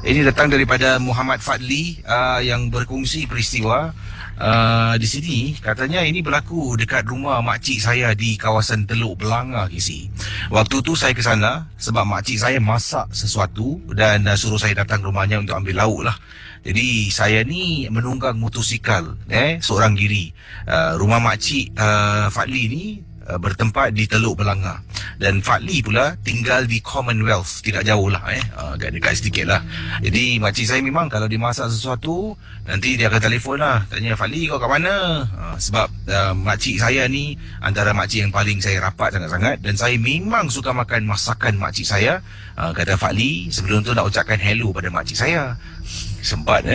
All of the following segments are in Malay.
Ini datang daripada Muhammad Fadli yang berkongsi peristiwa di sini. Katanya ini berlaku dekat rumah makcik saya di kawasan Teluk Belanga, KC. Waktu tu saya ke sana sebab makcik saya masak sesuatu dan suruh saya datang rumahnya untuk ambil lauk lah. Jadi saya ni menunggang motosikal seorang diri. Rumah makcik Fadli ni bertempat di Teluk Belanga, dan Fadli pula tinggal di Commonwealth, tidak jauh lah agak dekat sedikit lah. Jadi makcik saya memang kalau dia masak sesuatu, nanti dia akan telefon lah, tanya, Fadli kau kat mana? Sebab makcik saya ni antara makcik yang paling saya rapat sangat-sangat, dan saya memang suka makan masakan makcik saya. Kata Fadli, sebelum tu nak ucapkan hello pada makcik saya. Sempat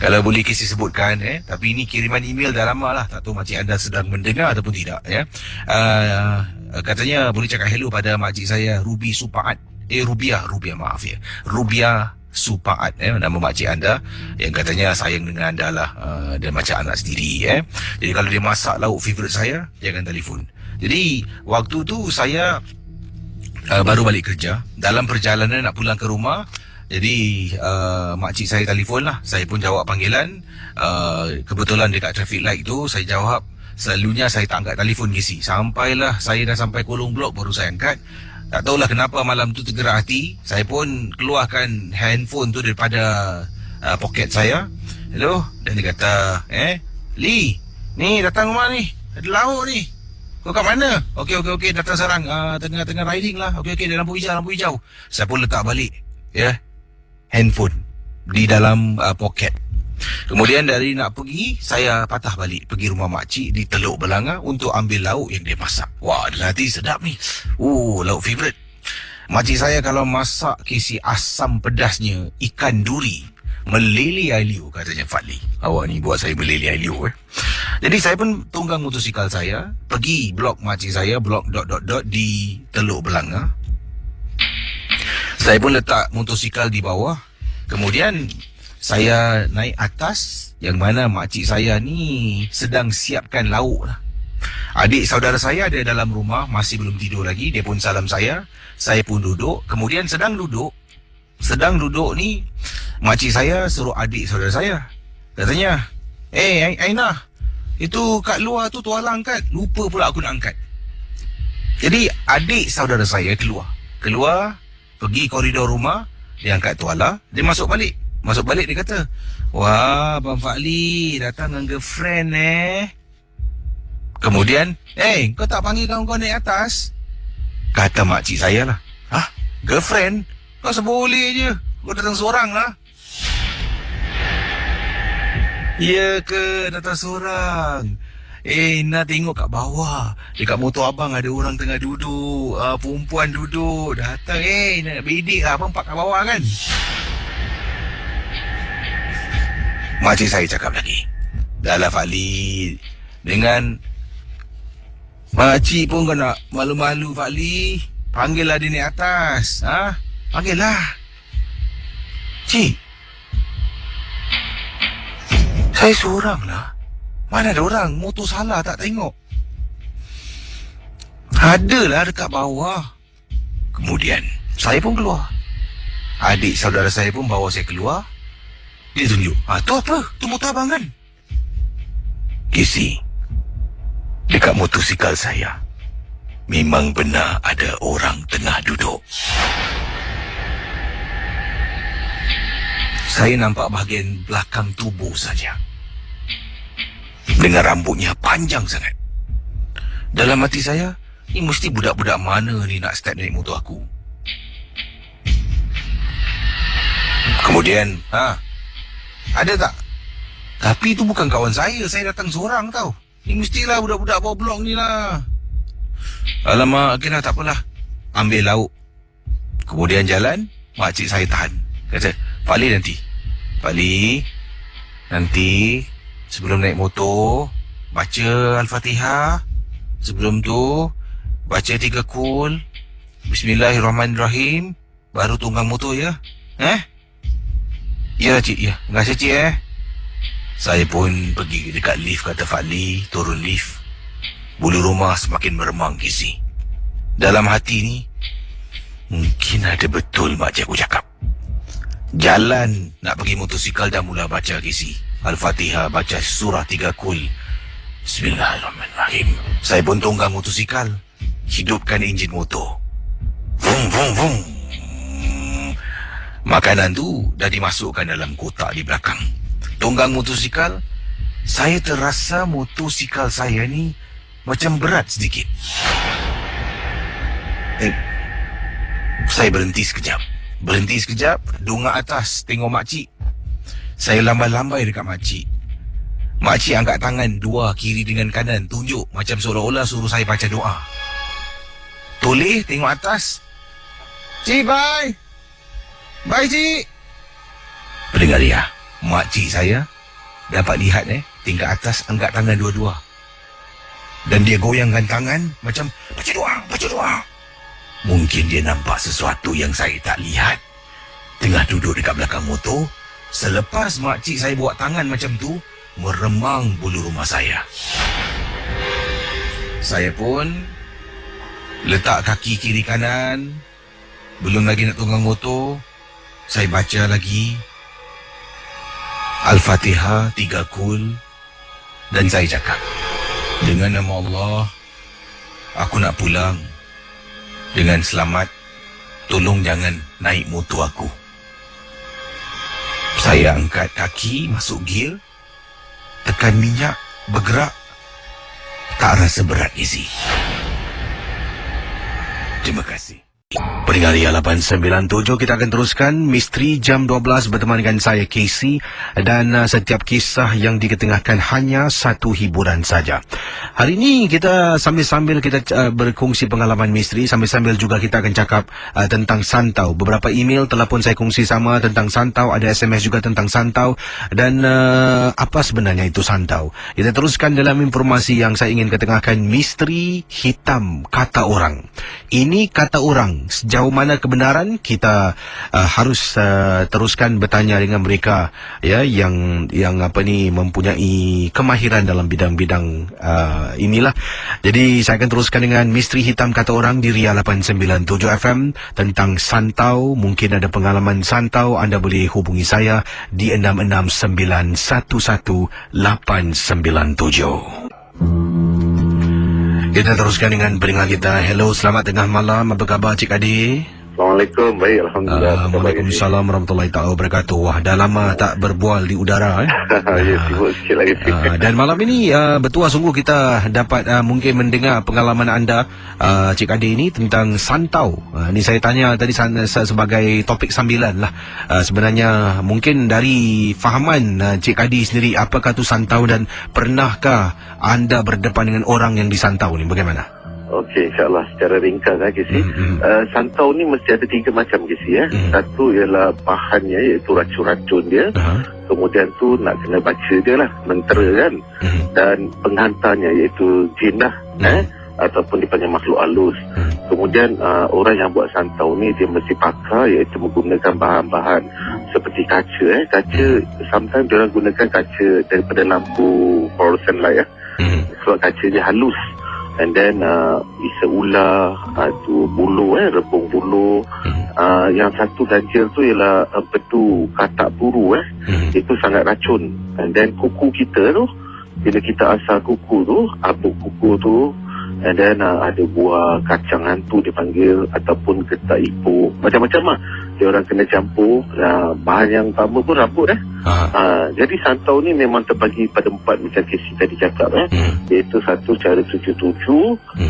kalau boleh KC sebutkan, tapi ini kiriman email dah lama lah. Tak tahu makcik anda sedang mendengar ataupun tidak, katanya boleh cakap hello pada makcik saya, Ruby Supaat. Rubiah, maaf ya. Rubiah Supaat, nama makcik anda, yang katanya sayang dengan anda lah, dan macam anak sendiri. Jadi kalau dia masak lauk favourite saya, dia akan telefon. Jadi waktu tu saya baru balik kerja. Dalam perjalanan nak pulang ke rumah, jadi makcik saya telefon lah. Saya pun jawab panggilan. Kebetulan dekat traffic light tu saya jawab. Selalunya saya tak angkat telefon, KC. Sampailah saya dah sampai Kolong Blok baru saya angkat. Tak tahulah kenapa malam tu tergerak hati, saya pun keluarkan handphone tu daripada poket saya. Hello, dan dia kata, Lee, ni datang rumah ni, ada lauk ni. Kau kat mana? Okey, datang sarang. Tengah riding lah. Okey, dia lampu hijau. Saya pun letak balik handphone di dalam poket. Kemudian dari nak pergi, saya patah balik pergi rumah makcik di Teluk Belanga untuk ambil lauk yang dia masak. Wah, dalam hati sedap ni. Lauk favourite. Makcik saya kalau masak KC, asam pedasnya ikan duri, meleleh air liur, katanya Fadli. Awak ni buat saya meleleh air liur. Jadi saya pun tunggang motosikal saya pergi blok makcik saya, blok ... di Teluk Belanga. Saya pun letak motosikal di bawah. Kemudian saya naik atas, yang mana makcik saya ni sedang siapkan lauk lah. Adik saudara saya ada dalam rumah, masih belum tidur lagi. Dia pun salam saya pun duduk. Kemudian sedang duduk ni, makcik saya suruh adik saudara saya, katanya, Aina, itu kat luar tu tuala angkat. Lupa pula aku nak angkat. Jadi adik saudara saya keluar pergi koridor rumah, dia angkat tuala, dia masuk balik dia kata, wah, Abang Fadli datang dengan girlfriend Kemudian, kau tak panggil kawan-kawan naik atas? Kata makcik saya lah, girlfriend? Kau seboleh je, kau datang seorang lah. Ya ke, datang seorang? Nak tengok kat bawah, dekat motor abang ada orang tengah duduk, perempuan duduk, datang, nak bedik lah, abang park kat bawah kan? Makcik saya cakap lagi, dah lah Fadli, dengan makcik pun kau nak malu-malu Fadli, panggillah dia naik atas. Panggillah. Cik, saya seorang lah. Mana ada orang? Motor salah tak tengok. Adalah dekat bawah. Kemudian saya pun keluar. Adik saudara saya pun bawa saya keluar. Dia tunjuk, tu apa? Tu motor abang kan? KC, dekat motosikal saya memang benar ada orang tengah duduk. Saya nampak bahagian belakang tubuh saja, dengan rambutnya panjang sangat. Dalam hati saya, ni mesti budak-budak mana ni nak start naik motor aku. Kemudian, ada tak? Tapi itu bukan kawan saya datang seorang tau. Ni mestilah budak-budak bawah blok ni lah. Alamak, okeylah, tak apalah. Ambil lauk. Kemudian jalan, makcik saya tahan. Kata, Fadli, nanti sebelum naik motor, baca Al-Fatihah. Sebelum tu, baca 3 kul, Bismillahirrahmanirrahim, baru tunggang motor ya. Ya cik, ya. Terima kasih cik Saya pun pergi dekat lift, kata Fadli, turun lift. Bulu rumah semakin meremang, KC. Dalam hati ni, mungkin ada betul makcik aku cakap. Jalan nak pergi motosikal dah mula baca kisi. Al-Fatihah, baca surah 3 kul. Bismillahirrahmanirrahim. Saya pun tunggang motosikal. Hidupkan enjin motor. Vung, vung, vung. Makanan tu dah dimasukkan dalam kotak di belakang. Tunggang motosikal, saya terasa motosikal saya ni macam berat sedikit. Saya berhenti sekejap. Dongak atas, tengok makcik. Saya lambai-lambai dekat makcik. Makcik angkat tangan dua, kiri dengan kanan, tunjuk macam seolah-olah suruh saya baca doa. Toleh tengok atas. Cik, bye. Bye, cik. Pendengar dia, makcik saya dapat lihat tingkat atas angkat tangan dua-dua. Dan dia goyangkan tangan macam baca doa. Mungkin dia nampak sesuatu yang saya tak lihat. Tengah duduk dekat belakang motor. Selepas makcik saya buat tangan macam tu, meremang bulu rumah saya. Saya pun letak kaki kiri kanan. Belum lagi nak tunggang motor, saya baca lagi Al-Fatihah 3 kul. Dan saya cakap, dengan nama Allah, aku nak pulang dengan selamat. Tolong jangan naik motor aku. Saya angkat kaki, masuk gear, tekan minyak, bergerak. Tak rasa berat isi. Terima kasih. Pendengar 897, kita akan teruskan Misteri Jam 12 berteman dengan saya Casey, dan setiap kisah yang diketengahkan hanya satu hiburan saja. Hari ini kita sambil-sambil kita berkongsi pengalaman misteri, sambil-sambil juga kita akan cakap tentang santau. Beberapa email telah pun saya kongsi sama tentang santau, ada SMS juga tentang santau, dan apa sebenarnya itu santau. Kita teruskan dalam informasi yang saya ingin ketengahkan, misteri hitam kata orang. Ini kata orang. Sejauh mana kebenaran, kita harus teruskan bertanya dengan mereka ya yang mempunyai kemahiran dalam bidang-bidang inilah. Jadi saya akan teruskan dengan misteri hitam kata orang di Ria 897 FM tentang santau. Mungkin ada pengalaman santau, anda boleh hubungi saya di 669111897. Kita teruskan dengan pendengar kita. Hello, selamat tengah malam. Apa khabar Cik Adi? Assalamualaikum, baik, Alhamdulillah. Waalaikumsalam warahmatullahi taala wabarakatuh. Wah, dah lama tak berbual di udara. Ya, sibuk sikit lagi. Dan malam ini betul sungguh kita dapat mungkin mendengar pengalaman anda, Cik Adi ini tentang santau. Ini saya tanya tadi sebagai topik sambilan lah. Sebenarnya mungkin dari fahaman Cik Adi sendiri, apakah tu santau dan pernahkah anda berdepan dengan orang yang disantau ni? Bagaimana? Okey, insyaAllah secara ringkas Kisi. Santau ni mesti ada 3 macam Kisi ya. Satu ialah bahannya, iaitu racun-racun dia. Kemudian tu nak kena baca dia lah, mentera kan. Dan penghantarnya iaitu jin lah, ataupun dipanggil makhluk halus. Kemudian orang yang buat santau ni dia mesti pakar, iaitu menggunakan bahan-bahan seperti kaca. Kaca, sometimes dia orang gunakan kaca daripada lampu fluorescent light sebab kaca dia halus. And then isa ular, tu bulu, rebung bulu. Yang satu ganjil tu ialah betu katak buru, itu sangat racun. And then kuku kita tu, bila kita asal kuku tu, abuk kuku tu, and then ada buah kacang hantu dipanggil, ataupun ketak ipuk, macam-macam lah. Dia orang kena campur. Bahan yang utama pun rambut jadi santau ni memang terbagi pada 4 macam Casey tadi cakap iaitu satu, cara 77,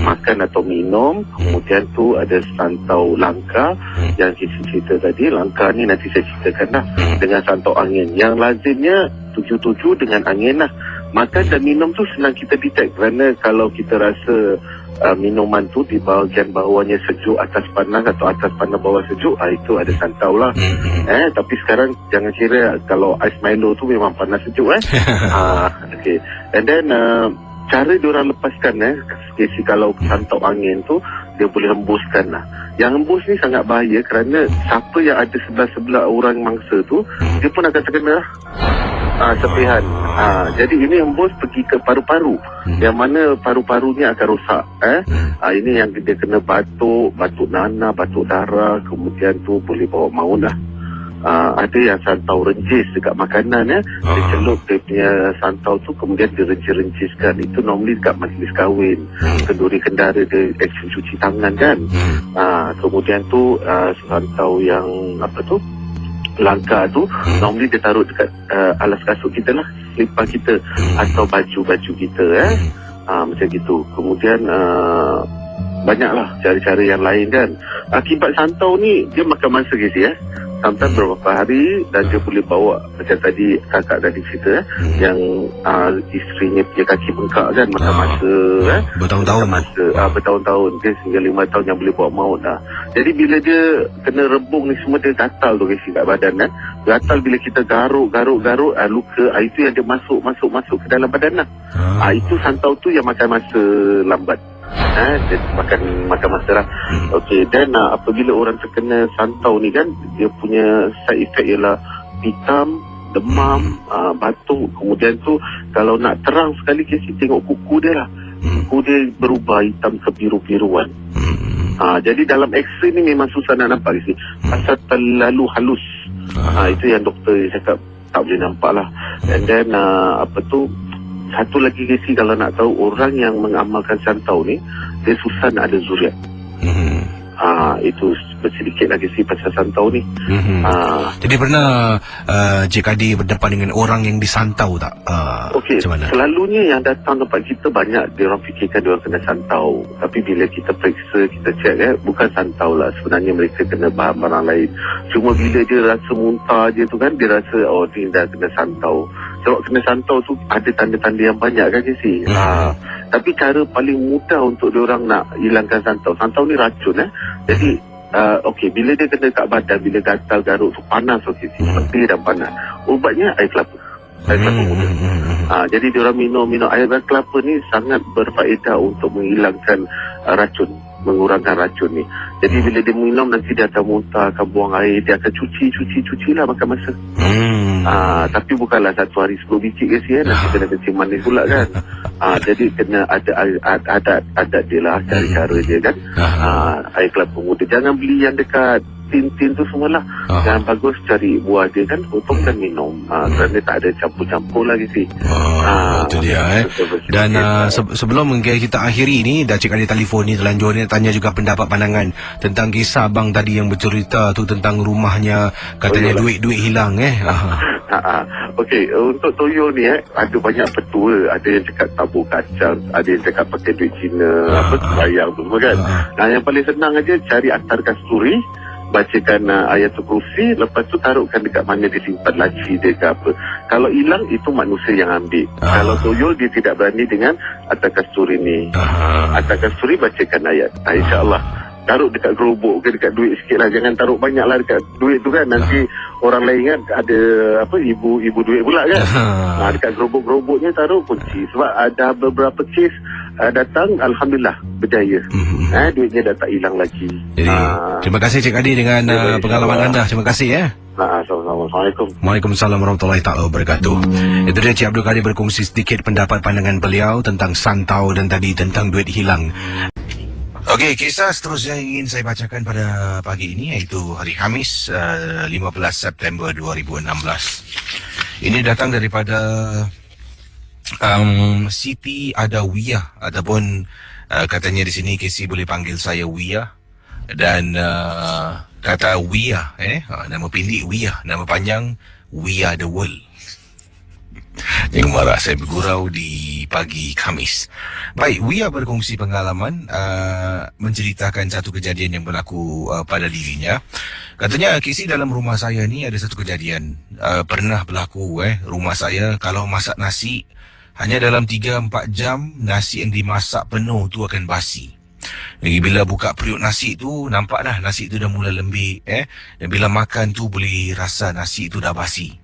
makan atau minum. Kemudian tu ada santau langka yang Casey cerita tadi. Langka ni nanti saya ceritakan lah. Dengan santau angin, yang lazimnya 77 dengan angin lah. Makan dan minum tu senang kita detect, kerana kalau kita rasa minuman tu di bahagian bawahnya sejuk, atas panas, atau atas panas bawah sejuk, itu ada santau lah. Tapi sekarang jangan kira kalau ais Milo tu memang panas sejuk okay. And then cara diorang lepaskan kalau santau angin tu, dia boleh hembuskan lah. Yang hembus ni sangat bahaya, kerana siapa yang ada sebelah-sebelah orang mangsa tu, dia pun akan terkena serpihan. Jadi ini hembus pergi ke paru-paru, yang mana paru-parunya akan rosak. Ini yang dia kena batuk nanah, batuk darah, kemudian tu boleh bawa maut lah. Ada yang santau renjis dekat makanan ya. Dia celup dia punya santau tu, kemudian dia renjis-renjiskan. Itu normally dekat majlis kahwin. Kenduri kendara dia action cuci tangan kan. Kemudian tu santau yang langka tu normally dia taruh dekat alas kasut kita lah, selipar kita atau baju-baju kita macam gitu. Kemudian banyaklah cara-cara yang lain kan. Akibat santau ni dia makan masa gitu ya. Sometimes beberapa hari, dan dia boleh bawa macam tadi kakak tadi cerita yang isterinya punya kaki bengkak kan, makan masa bertahun-tahun bertahun-tahun dia sehingga 5 tahun yang boleh bawa maut lah. Jadi bila dia kena rebung ni semua, dia gatal tu kat badan kan. Gatal bila kita garuk luka, itu yang dia masuk ke dalam badan lah. Itu santau tu yang makan masa lambat. Dia makan masa lah. Okey, dan apabila orang terkena santau ni kan, dia punya side effect ialah hitam, demam, batuk. Kemudian tu kalau nak terang sekali, kita tengok kuku dia lah. Kuku dia berubah hitam ke biru-biruan. Jadi dalam X-ray ni memang susah nak nampak di sini. Pasal terlalu halus. Itu yang doktor cakap tak boleh nampak lah. And then satu lagi Casey, kalau nak tahu orang yang mengamalkan santau ni, dia susah nak ada zuriat. Itu sedikit lagi sih pasal santau ni. Jadi pernah Cik Adi berdepan dengan orang yang disantau tak? Okey, selalunya yang datang tempat kita banyak dia orang fikirkan dia orang kena santau. Tapi bila kita periksa, kita cek bukan santau lah. Sebenarnya mereka kena barang lain. Cuma bila dia rasa muntah je tu kan, dia rasa dia dah kena santau. Sebab kena santau tu ada tanda-tanda yang banyak kan Casey. Tapi cara paling mudah untuk diorang nak hilangkan santau. Santau ni racun Jadi bila dia kena kat badan, bila gatal garuk tu panas pedih dan panas. Ubatnya air kelapa. Air kelapa muda. Jadi diorang minum air kelapa ni sangat berfaedah untuk menghilangkan racun, mengurangkan racun ni. Jadi bila dia minum, nanti dia akan muntah, akan buang air, dia akan cuci lah makan masa. Tapi bukanlah satu hari 10 biji nanti kena kencing manis pula kan. Jadi kena ada adat dia lah, cara-cara dia kan. Air kelapa muda, jangan beli yang dekat tin-tin tu semualah. Yang bagus cari buah dia kan, potong dan minum. Kerana tak ada campur-campur lagi sih. Itu dia Dan sebelum kita akhiri ni, dah Cik Adi telefon ni terlanjur ni, tanya juga pendapat pandangan tentang kisah abang tadi yang bercerita tu tentang rumahnya katanya duit hilang Okey, untuk toyo ni ada banyak petua. Ada yang cakap tabur kacang, ada yang cakap pakai duit Cina, bayang tu semua kan. Yang paling senang aja, cari Atar Kasturi, bacakan ayatul kursi, lepas tu taruhkan dekat mana dia simpan laci dia ke apa. Kalau hilang, itu manusia yang ambil. Kalau toyol, dia tidak berani dengan Atar Kasturi ni. Atar Kasturi, bacakan ayat, insyaAllah. Taruh dekat gerobok ke dekat duit sikit lah. Jangan taruh banyak lah dekat duit tu kan. Nanti orang lain kan ada ibu duit pula kan. Dekat gerobok-geroboknya taruh kunci. Sebab ada beberapa kes datang, Alhamdulillah berjaya. Duitnya dah tak hilang lagi. Jadi terima kasih Cik Adi dengan pengalaman anda. Terima kasih Assalamualaikum. Waalaikumsalam warahmatullahi taala wabarakatuh. Itu dia Cik Abdul Kadir berkongsi sedikit pendapat pandangan beliau tentang santau dan tadi tentang duit hilang. Okey, kisah seterusnya yang ingin saya bacakan pada pagi ini iaitu hari Khamis 15 September 2016. Ini datang daripada Siti Adawiyah ataupun katanya di sini Casey boleh panggil saya Wiyah, dan kata Wiyah nama pendek Wiyah, nama panjang We Are The World. Jangan marah, saya bergurau di pagi Khamis. Baik, Wiyah berkongsi pengalaman menceritakan satu kejadian yang berlaku pada dirinya. Katanya, Casey, dalam rumah saya ni ada satu kejadian pernah berlaku. Rumah saya kalau masak nasi, hanya dalam 3-4 jam nasi yang dimasak penuh tu akan basi. Jadi bila buka periuk nasi tu, nampak dah nasi tu dah mula lembik. Dan bila makan tu boleh rasa nasi tu dah basi.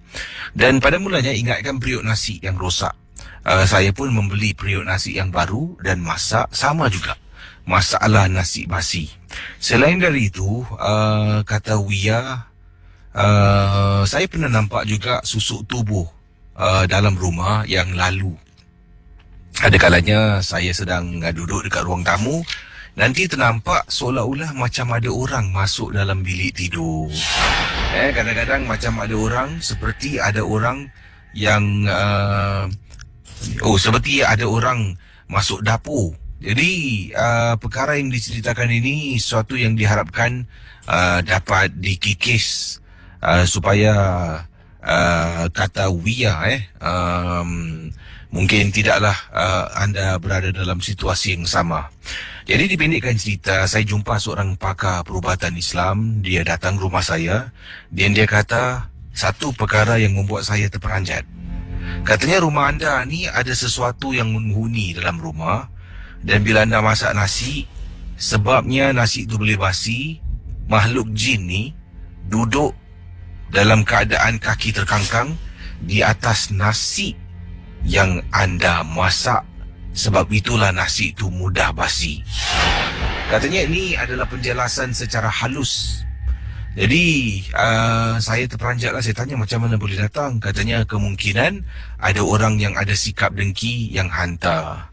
Dan pada mulanya ingatkan periuk nasi yang rosak. Saya pun membeli periuk nasi yang baru dan masak sama juga. Masalah nasi basi. Selain dari itu, kata Wiyah, saya pernah nampak juga susuk tubuh dalam rumah yang lalu. Ada kalanya saya sedang duduk dekat ruang tamu nanti ternampak seolah-olah macam ada orang masuk dalam bilik tidur. Kadang-kadang macam ada orang, seperti ada orang yang seperti ada orang masuk dapur. Jadi perkara yang diceritakan ini sesuatu yang diharapkan dapat dikikis supaya kata wiyah mungkin tidaklah anda berada dalam situasi yang sama. Jadi dipendekkan cerita, saya jumpa seorang pakar perubatan Islam. Dia datang rumah saya dan dia kata satu perkara yang membuat saya terperanjat. Katanya rumah anda ni ada sesuatu yang menghuni dalam rumah, dan bila anda masak nasi, sebabnya nasi itu boleh basi, makhluk jin ni duduk dalam keadaan kaki terkangkang di atas nasi yang anda masak. Sebab itulah nasi itu mudah basi. Katanya ini adalah penjelasan secara halus. Jadi saya terperanjatlah. Saya tanya macam mana boleh datang. Katanya kemungkinan ada orang yang ada sikap dengki yang hantar.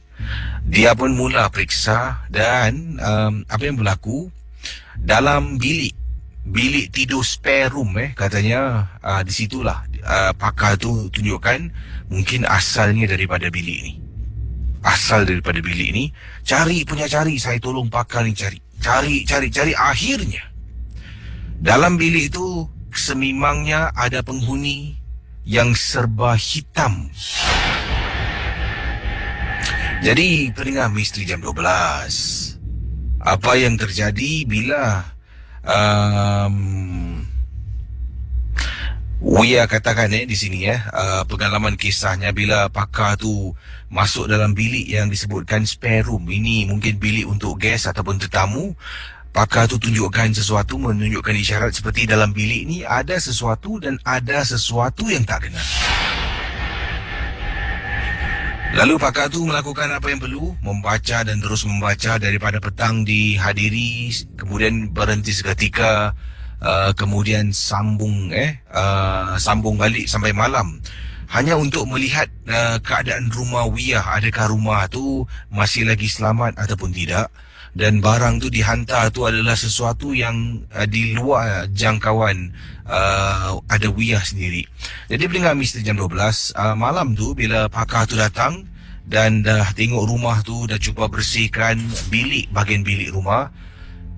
Dia pun mula periksa dan apa yang berlaku dalam bilik tidur spare room, katanya di situlah pakar tu tunjukkan mungkin asalnya daripada bilik ni. Cari, saya tolong pakar ni cari. Akhirnya dalam bilik itu semimangnya ada penghuni yang serba hitam. Jadi pendengar Misteri Jam 12, apa yang terjadi bila Wia katakan di sini pengalaman kisahnya bila pakar tu masuk dalam bilik yang disebutkan spare room. Ini mungkin bilik untuk guest ataupun tetamu. Pakar tu tunjukkan sesuatu, menunjukkan isyarat seperti dalam bilik ni ada sesuatu dan ada sesuatu yang tak kena. Lalu pakar tu melakukan apa yang perlu, membaca dan terus membaca daripada petang dihadiri, kemudian berhenti seketika, kemudian sambung balik sampai malam hanya untuk melihat keadaan rumah Wiyah, adakah rumah tu masih lagi selamat ataupun tidak, dan barang tu dihantar tu adalah sesuatu yang di luar jangkauan ada Wiyah sendiri. Jadi pendengar Misteri Jam 12, malam tu bila pakar tu datang dan dah tengok rumah tu, dah cuba bersihkan bahagian bilik rumah,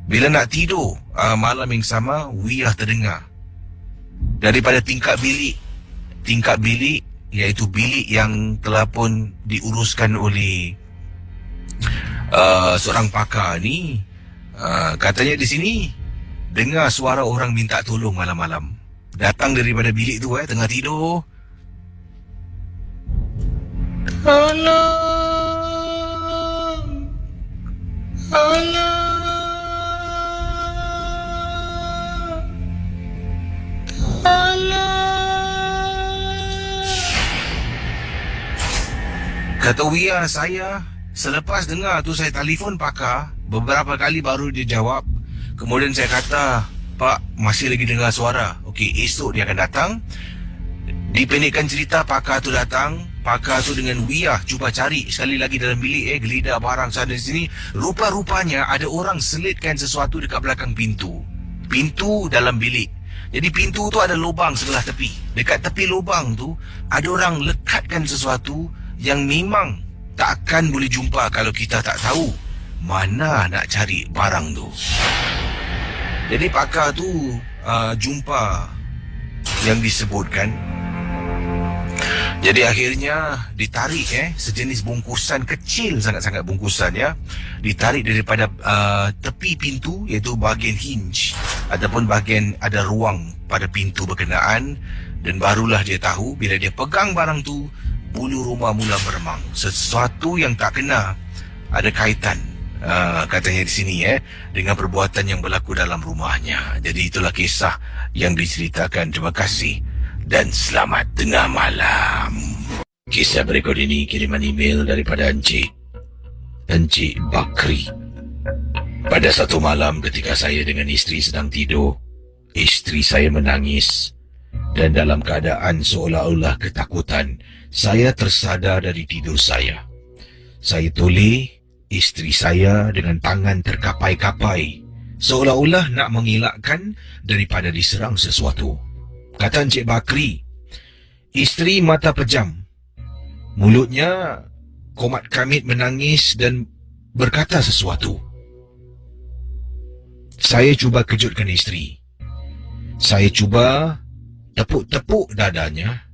bila nak tidur malam yang sama, Wiyah terdengar daripada tingkap bilik, iaitu bilik yang telah pun diuruskan oleh seorang pakar ni. Katanya di sini dengar suara orang minta tolong malam-malam, datang daripada bilik tu tengah tidur. Kata Wiyah, saya selepas dengar tu saya telefon pakar beberapa kali baru dia jawab. Kemudian saya kata, Pak, masih lagi dengar suara. Okey, esok dia akan datang. Dipendekkan cerita, pakar tu datang. Pakar tu dengan Wiyah cuba cari sekali lagi dalam bilik, gelidah barang sana sini. Rupa-rupanya ada orang selitkan sesuatu dekat belakang pintu dalam bilik. Jadi pintu tu ada lubang sebelah tepi. Dekat tepi lubang tu ada orang lekatkan sesuatu yang memang takkan boleh jumpa kalau kita tak tahu mana nak cari barang tu. Jadi pakar tu jumpa yang disebutkan. Jadi akhirnya ditarik sejenis bungkusan kecil, sangat-sangat bungkusan ditarik daripada tepi pintu, iaitu bahagian hinge ataupun bahagian ada ruang pada pintu berkenaan, dan barulah dia tahu bila dia pegang barang tu, bulu rumah mula meremang. Sesuatu yang tak kena ada kaitan, katanya di sini dengan perbuatan yang berlaku dalam rumahnya. Jadi itulah kisah yang diceritakan. Terima kasih dan selamat tengah malam. Kisah berikut ini kiriman email daripada Encik Bakri. Pada satu malam ketika saya dengan isteri sedang tidur, isteri saya menangis, dan dalam keadaan seolah-olah ketakutan, saya tersadar dari tidur saya. Saya toleh isteri saya dengan tangan terkapai-kapai, seolah-olah nak mengelakkan daripada diserang sesuatu. Kata Encik Bakri, isteri mata pejam. Mulutnya komat kamit menangis dan berkata sesuatu. Saya cuba kejutkan isteri. Saya cuba tepuk-tepuk dadanya.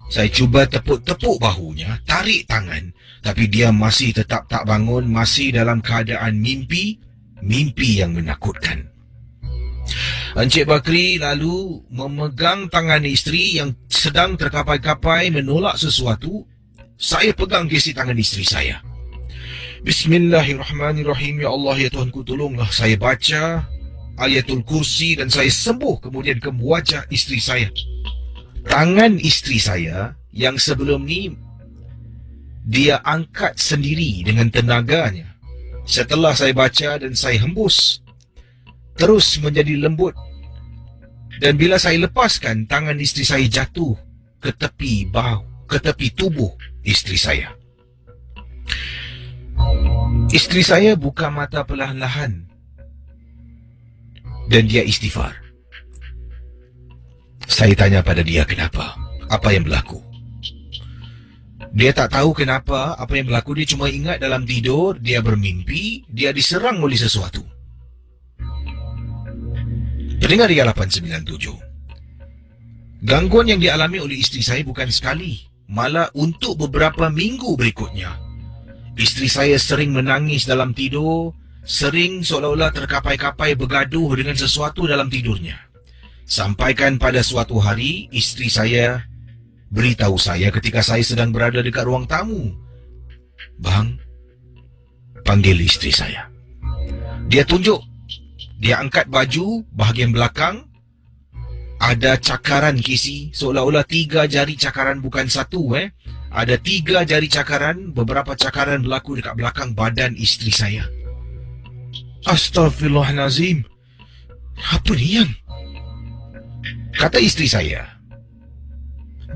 Saya cuba tepuk-tepuk bahunya, tarik tangan. Tapi dia masih tetap tak bangun, masih dalam keadaan mimpi yang menakutkan. Encik Bakri lalu memegang tangan isteri yang sedang terkapai-kapai menolak sesuatu. Saya pegang kesi tangan isteri saya. Bismillahirrahmanirrahim. Ya Allah, ya Tuhanku, tolonglah. Saya baca Ayatul Kursi dan saya sembuh kemudian ke wajah isteri saya. Tangan isteri saya yang sebelum ni dia angkat sendiri dengan tenaganya. Setelah saya baca dan saya hembus, terus menjadi lembut. Dan bila saya lepaskan, tangan isteri saya jatuh ke tepi tubuh isteri saya. Isteri saya buka mata perlahan-lahan dan dia istighfar. Saya tanya pada dia kenapa, apa yang berlaku. Dia tak tahu kenapa, apa yang berlaku. Dia cuma ingat dalam tidur, dia bermimpi, dia diserang oleh sesuatu. Pendengar Ria 897, gangguan yang dialami oleh isteri saya bukan sekali, malah untuk beberapa minggu berikutnya. Isteri saya sering menangis dalam tidur, sering seolah-olah terkapai-kapai bergaduh dengan sesuatu dalam tidurnya. Sampaikan pada suatu hari, isteri saya beritahu saya ketika saya sedang berada dekat ruang tamu. Bang, panggil isteri saya. Dia tunjuk. Dia angkat baju bahagian belakang. Ada cakaran kisi, seolah-olah 3 jari cakaran, bukan satu. Ada 3 jari cakaran, beberapa cakaran berlaku dekat belakang badan isteri saya. Astaghfirullahalazim. Apa ni yang? Kata isteri saya.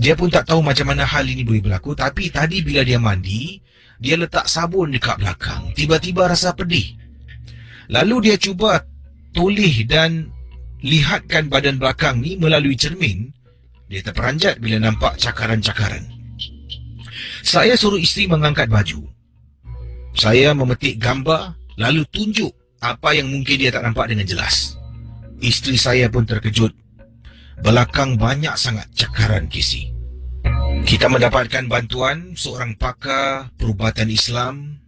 Dia pun tak tahu macam mana hal ini boleh berlaku, tapi tadi bila dia mandi, dia letak sabun dekat belakang. Tiba-tiba rasa pedih. Lalu dia cuba toleh dan lihatkan badan belakang ni melalui cermin. Dia terperanjat bila nampak cakaran-cakaran. Saya suruh isteri mengangkat baju. Saya memetik gambar, lalu tunjuk apa yang mungkin dia tak nampak dengan jelas. Isteri saya pun terkejut. Belakang banyak sangat cakaran kisi. Kita mendapatkan bantuan seorang pakar perubatan Islam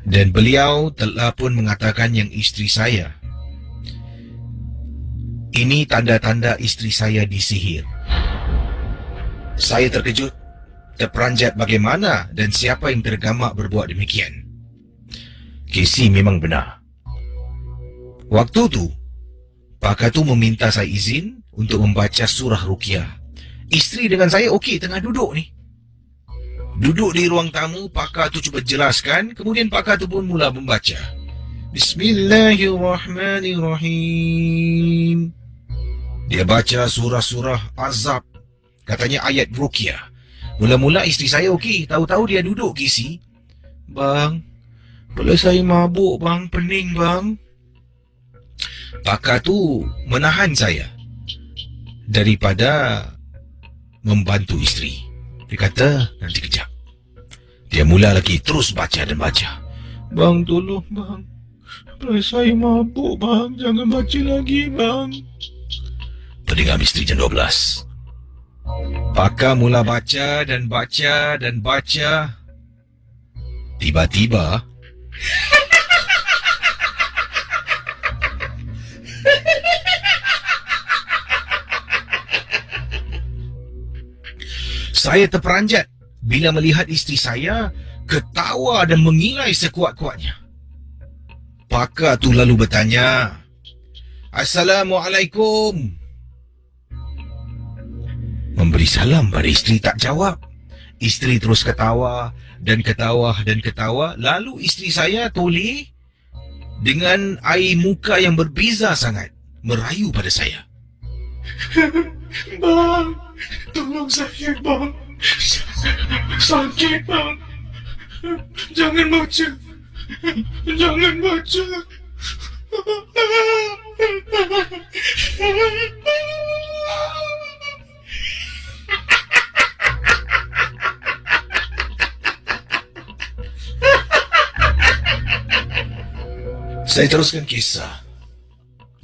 dan beliau telah pun mengatakan yang isteri saya, ini tanda-tanda isteri saya disihir. Saya terkejut, terperanjat bagaimana dan siapa yang tergamak berbuat demikian. Kisi memang benar. Waktu tu pakar tu meminta saya izin untuk membaca surah Ruqyah. Isteri dengan saya okey tengah duduk ni. Duduk di ruang tamu, pakar tu cuba jelaskan, kemudian pakar tu pun mula membaca. Bismillahirrahmanirrahim. Dia baca surah-surah azab, katanya ayat Ruqyah. Mula-mula isteri saya okey, tahu-tahu dia duduk kisi. Bang, boleh saya mabuk bang, pening bang. Pakar tu menahan saya daripada membantu isteri. Dia kata, nanti kejap. Dia mula lagi terus baca dan baca. Bang, tolong bang. Saya mabuk bang, jangan baca lagi bang. Pendengar Misteri Jam 12. Pakar mula baca dan baca dan baca. Tiba-tiba saya terperanjat bila melihat isteri saya ketawa dan mengilai sekuat-kuatnya. Pakar tu lalu bertanya, Assalamualaikum. Memberi salam pada isteri tak jawab. Isteri terus ketawa dan ketawa dan ketawa. Lalu isteri saya toleh dengan air muka yang berbeza sangat, merayu pada saya. Bang, tolong saya bang. Sakit bang. Jangan baca. Jangan baca. Saya teruskan kisah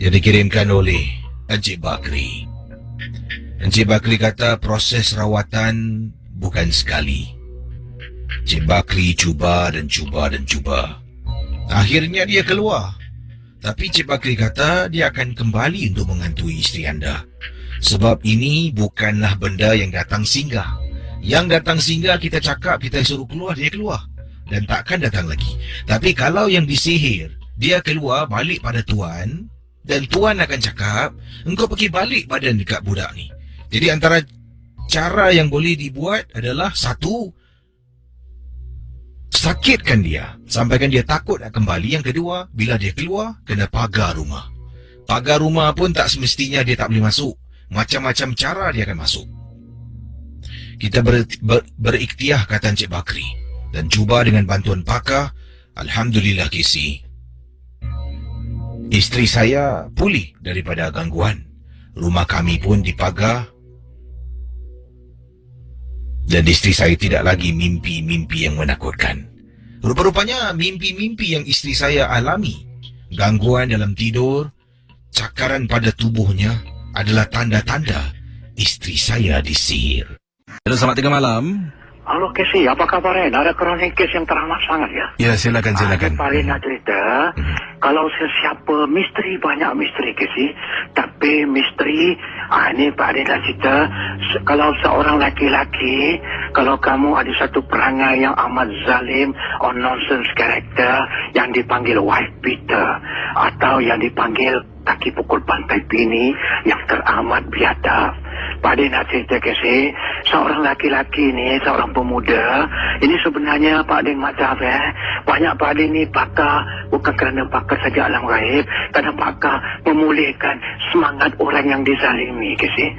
yang dikirimkan oleh Encik Bakri. Encik Bakri kata proses rawatan bukan sekali. Encik Bakri cuba dan cuba dan cuba. Akhirnya dia keluar. Tapi Encik Bakri kata dia akan kembali untuk menghantui isteri anda. Sebab ini bukanlah benda yang datang singgah. Yang datang singgah kita cakap, kita suruh keluar, dia keluar. Dan takkan datang lagi. Tapi kalau yang disihir, dia keluar balik pada tuan dan tuan akan cakap, engkau pergi balik badan dekat budak ni. Jadi antara cara yang boleh dibuat adalah satu, sakitkan dia, sampaikan dia takut nak kembali. Yang kedua, bila dia keluar, kena pagar rumah. Pagar rumah pun tak semestinya dia tak boleh masuk. Macam-macam cara dia akan masuk. Kita berikhtiar, kata Encik Bakri, dan cuba dengan bantuan pakar. Alhamdulillah Kesi, isteri saya pulih daripada gangguan. Rumah kami pun dipagar. Dan isteri saya tidak lagi mimpi-mimpi yang menakutkan. Rupa-rupanya mimpi-mimpi yang isteri saya alami, gangguan dalam tidur, cakaran pada tubuhnya, adalah tanda-tanda isteri saya disihir. Hello, selamat tengah malam. Halo Kesi, apa kabar? Ada kronik kes yang teramat sangat ya. Ya, silakan. Paling nak cerita, kalau sesiapa misteri, banyak misteri Kesi. Tapi misteri, ini Pak Adi nak cerita, kalau seorang laki-laki, kalau kamu ada satu perangai yang amat zalim or nonsense character yang dipanggil wife beater atau yang dipanggil kaki pukul pantai bini yang teramat biadab. Pak Adi nak cerita Kesi, seorang laki-laki ni, seorang pemuda, ini sebenarnya Pak Adi maaf banyak Pak Adi ni pakar, bukan kerana pakar saja alam gaib, kerana pakar memulihkan semangat orang yang dizalimi Kesi.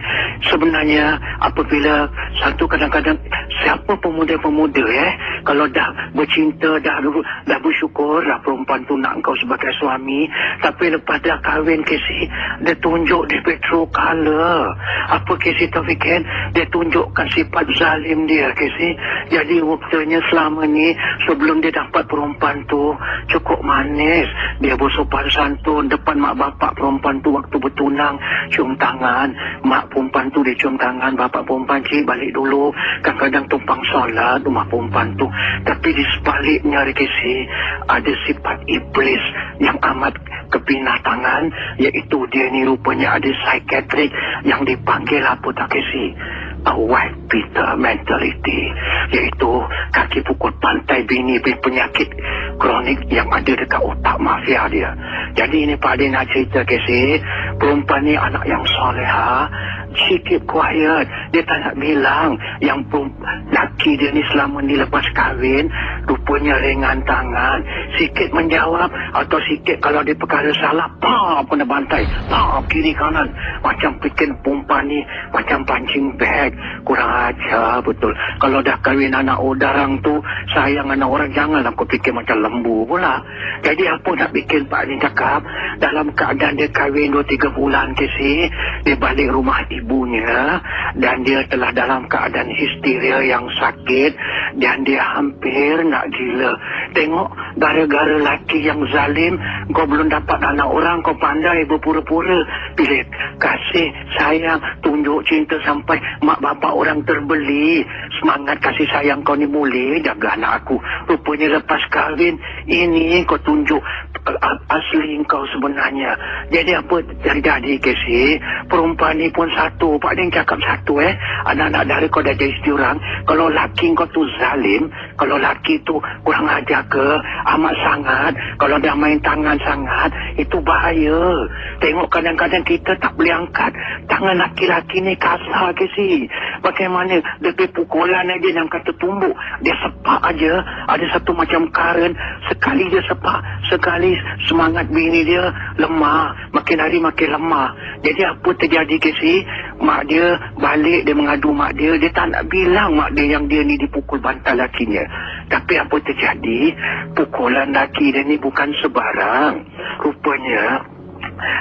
Sebenarnya apabila satu kadang-kadang siapa pemuda-pemuda kalau dah bercinta, dah bersyukur, dah perempuan tu nak kau sebagai suami, tapi lepas dah kahwin Kesi, dia tunjuk dia petrol color. Apa Kesi Taufik kan? Dia tunjukkan sifat zalim dia Kesi. Jadi waktunya selama ni sebelum dia dapat perempuan tu cukup manis, dia bersopan santun depan mak bapak perempuan tu waktu bertunang, cium tangan, mak perempuan tu dia cium tangan, bapak perempuan cik balik dulu, kadang-kadang tumpang solat rumah perempuan tu. Tapi di sebaliknya Kesi, ada sifat iblis yang amat kebinatangan, iaitu dia ni rupanya ada psikiatrik yang dipanggil apa tak Kesi? A wife beater mentality, iaitu kaki pukul pantai bini, penyakit kronik yang ada dekat otak mafia dia. Jadi ini Pak Adi nak cerita Kesi, perempuan ni anak yang soleha, sikit quiet, dia tak nak bilang yang laki dia ni selama ni lepas kahwin rupanya ringan tangan, sikit menjawab atau sikit kalau dia perkara salah, kena bantai, kiri kanan, macam bikin perempuan ni macam pancing bag. Kurang ajar betul. Kalau dah kahwin anak orang tu, sayang anak orang, janganlah kau fikir macam lembu pula. Jadi apa nak bikin Pak ni cakap, dalam keadaan dia kahwin 2-3 bulan Kesi, dia balik rumah ibunya dan dia telah dalam keadaan histeria yang sakit dan dia hampir nak gila. Tengok, gara-gara laki yang zalim, kau belum dapat anak orang, kau pandai berpura-pura, pilih kasih, sayang, tunjuk cinta sampai mak bapak orang terbeli. Semangat kasih sayang kau ni boleh jaga anak aku. Rupanya lepas kahwin, ini kau tunjuk asli kau sebenarnya. Jadi apa terjadi Kesi? Perempuan ni pun satu, Pak Ding cakap satu anak-anak dari kau dah jadi isteri orang. Kalau laki kau tu zalim, kalau laki tu kurang ajar ke, amat sangat, kalau dah main tangan sangat, itu bahaya. Tengok kadang-kadang kita tak boleh angkat tangan laki-laki ni, kasar Kesi. Bagaimana dia pukulan aja yang kata tumbuk, dia sepak aja, ada satu macam karen, sekali dia sepak, sekali semangat bini dia lemah, makin hari makin lemah. Jadi apa terjadi Kesi? Mak dia balik, dia mengadu mak dia tak nak bilang mak dia yang dia ni dipukul bantal lakinya. Tapi apa terjadi? Pukulan laki dia ni bukan sebarang. Rupanya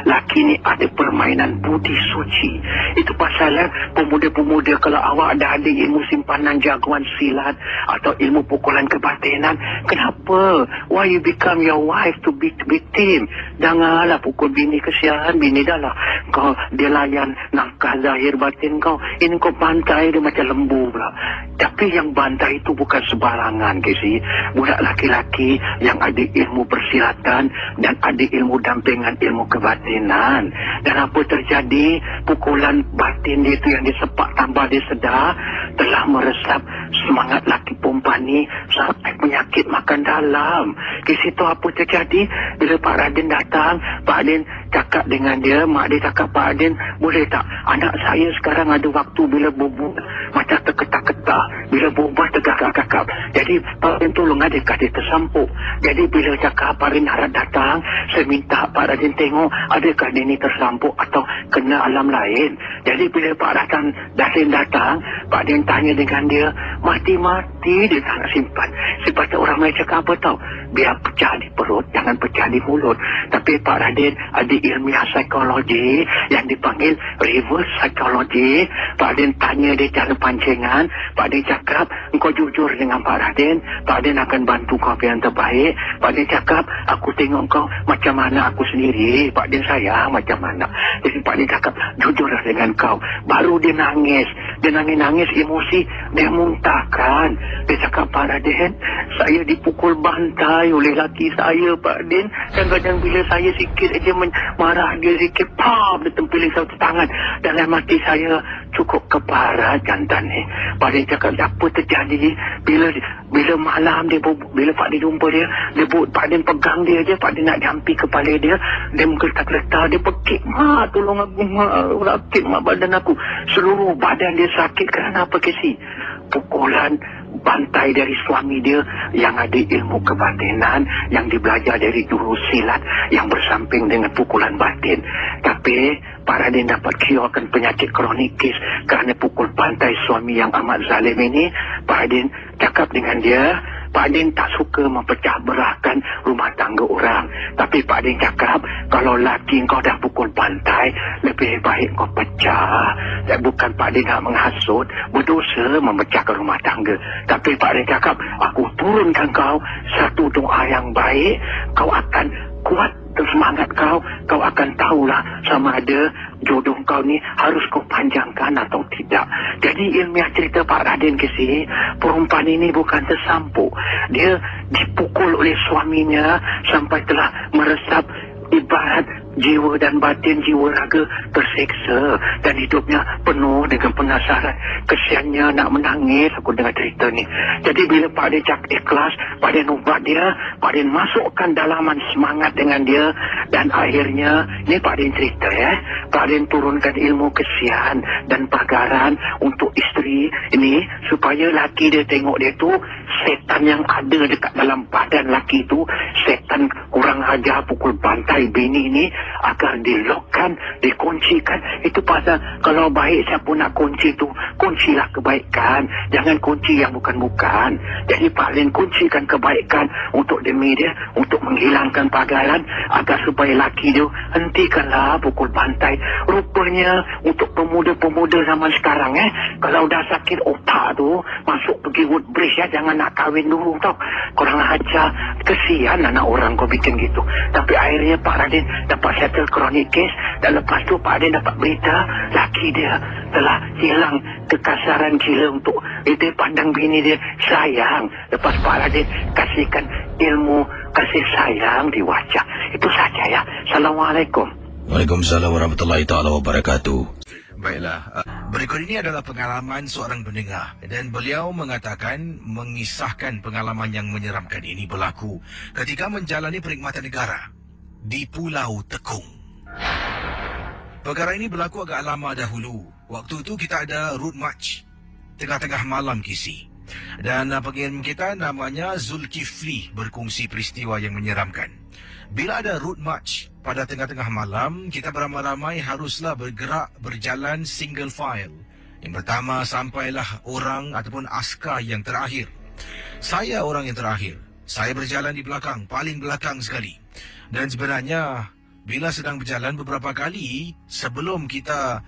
laki ni ada permainan budi suci. Itu pasalnya pemuda-pemuda, kalau awak dah ada ilmu simpanan jagoan silat atau ilmu pukulan kebatinan, kenapa? Why you become your wife to beat him? Janganlah pukul bini, kesian bini dah lah. Kau dia layan nafkah zahir batin kau. Ini kau bantai dia macam lembu pula. Tapi yang bantai itu bukan sebarangan, Kesi. Budak laki-laki yang ada ilmu persilatan dan ada ilmu dampingan ilmu kebatinan. Dan apa terjadi? Pukulan batin dia itu yang disepak tambah dia sedar telah meresap semangat laki perempuan ni sampai penyakit makan dalam. Di situ apa terjadi? Bila Pak Radin datang, Pak Radin cakap dengan dia, mak dia cakap, Pak Radin, boleh tak anak saya sekarang ada waktu bila berbual macam terketak-ketak, bila berbual tergagap-gagap. Jadi Pak Radin tolong adakah dia tersampuk. Jadi bila cakap Pak Radin harap datang, saya minta Pak Radin tengok adakah dia ni tersampuk atau kena alam lain. Jadi bila Pak Radin datang, Pak Radin tanya dengan dia, mati-mati dia tak nak simpan. Sepatutnya orang lain cakap apa tau? Biar pecah di perut, jangan pecah di mulut. Tapi Pak Radin ada ilmiah psikologi yang dipanggil reverse psychology. Pak Radin tanya dia cara pancingan. Pak Radin cakap, engkau jujur dengan Pak Radin, Pak Radin akan bantu kau yang terbaik. Pak Radin cakap, aku tengok kau macam mana aku sendiri. Pak Radin sayang macam mana. Jadi Pak Radin cakap, jujurlah dengan kau. Baru dia nangis. Dia nangis emosi, dia muntahkan. Dia cakap, Pak Radin, saya dipukul bantai oleh laki saya, Pak Radin. Kadang-kadang bila saya sikit aja marah dia sikit, pam, dia tempiling satu tangan. Dalam hati saya cukup kepara jantan ni. Pak Radin cakap, apa terjadi? Bila malam dia, bila Pak Radin jumpa dia, Pak Radin pegang dia je, Pak Radin nak jampi kepala dia, dia menggeletak-geletak, dia pekik, mak tolong aku, mak rakit mak badan aku. Seluruh badan dia sakit kerana apa, Kesi? Pukulan bantai dari suami dia yang ada ilmu kebatinan, yang dibelajar dari jurus silat yang bersamping dengan pukulan batin. Tapi Pak Radin dapat curekan penyakit kronikis kerana pukul bantai suami yang amat zalim ini. Pak Radin cakap dengan dia, Pak Radin tak suka mempecah berahkan rumah tangga orang. Tapi Pak Radin cakap, kalau laki kau dah pukul bantai, lebih baik kau pecah. Dan bukan Pak Radin nak menghasut, berdosa memecahkan rumah tangga. Tapi Pak Radin cakap, aku turunkan kau satu doa yang baik, kau akan kuat semangat kau akan tahulah sama ada jodoh kau ni harus kau panjangkan atau tidak. Jadi ilmiah cerita Pak Radin, Kesi, perempuan ini bukan tersampuk. Dia dipukul oleh suaminya sampai telah meresap ibarat jiwa dan batin, jiwa raga terseksa dan hidupnya penuh dengan penasaran. Kesiannya nak menangis aku dengar cerita ni. Jadi bila Pak Radin cakap ikhlas, Pak Radin ubat dia, Pak Radin masukkan dalaman semangat dengan dia dan akhirnya ni Pak Radin cerita Pak Radin turunkan ilmu kesian dan pagaran untuk isteri ini supaya laki dia tengok dia tu setan yang ada dekat dalam badan laki tu, setan kurang ajar pukul bantai bini ni, agar dilokkan, dikuncikan. Itu pasal kalau baik siapa nak kunci tu, kuncilah kebaikan, jangan kunci yang bukan-bukan. Jadi Pak Radin kuncikan kebaikan untuk demi dia, untuk menghilangkan pagaran agar supaya laki dia hentikanlah pukul bantai. Rupanya untuk pemuda-pemuda zaman sekarang kalau dah sakit otak tu, masuk pergi woodbridge jangan nak kahwin dulu tau. Korang ajar, kesian anak orang kau bikin gitu. Tapi akhirnya Pak Radin dapat settle chronic case dan lepas tu Pak Radin dapat berita laki dia telah hilang kekasaran gila untuk dia pandang bini dia sayang. Lepas Pak Radin kasihkan ilmu kasih sayang di wajah. Itu saja ya. Assalamualaikum. Waalaikumsalam warahmatullahi taala wabarakatuh. Baiklah, berikut ini adalah pengalaman seorang pendengar dan beliau mengatakan mengisahkan pengalaman yang menyeramkan ini berlaku ketika menjalani perkhidmatan negara di Pulau Tekong. Perkara ini berlaku agak lama dahulu. Waktu itu kita ada road march tengah-tengah malam, Kisi. Dan pengirim kita namanya Zulkifli berkongsi peristiwa yang menyeramkan. Bila ada road march pada tengah-tengah malam, kita beramai-ramai haruslah bergerak berjalan single file. Yang pertama sampailah orang ataupun askar yang terakhir. Saya orang yang terakhir. Saya berjalan di belakang, paling belakang sekali. Dan sebenarnya bila sedang berjalan beberapa kali sebelum kita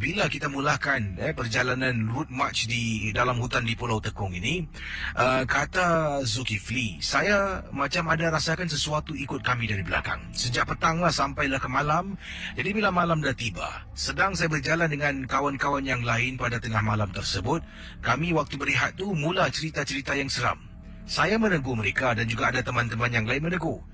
bila kita mulakan perjalanan route march di dalam hutan di Pulau Tekong ini, kata Zulkifli, saya macam ada rasakan sesuatu ikut kami dari belakang. Sejak petanglah sampailah ke malam. Jadi bila malam dah tiba, sedang saya berjalan dengan kawan-kawan yang lain pada tengah malam tersebut, kami waktu berehat tu mula cerita-cerita yang seram. Saya menegur mereka dan juga ada teman-teman yang lain menegur.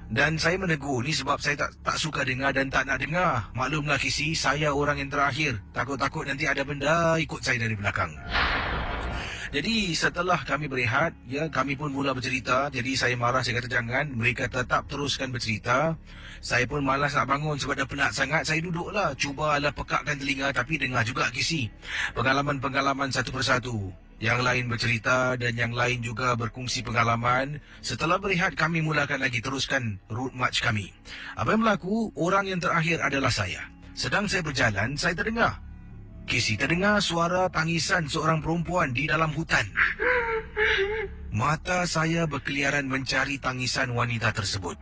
Dan saya menegur ni sebab saya tak suka dengar dan tak nak dengar. Maklumlah Kisi, saya orang yang terakhir. Takut-takut nanti ada benda ikut saya dari belakang. Jadi setelah kami berehat, kami pun mula bercerita. Jadi saya marah, saya kata jangan. Mereka tetap teruskan bercerita. Saya pun malas nak bangun sebab dah penat sangat. Saya duduklah, cubalah pekakkan telinga tapi dengar juga Kisi. Pengalaman-pengalaman satu persatu. Yang lain bercerita dan yang lain juga berkongsi pengalaman. Setelah berehat, kami mulakan lagi teruskan route march kami. Apa yang berlaku? Orang yang terakhir adalah saya. Sedang saya berjalan, saya terdengar suara tangisan seorang perempuan di dalam hutan. Mata saya berkeliaran mencari tangisan wanita tersebut.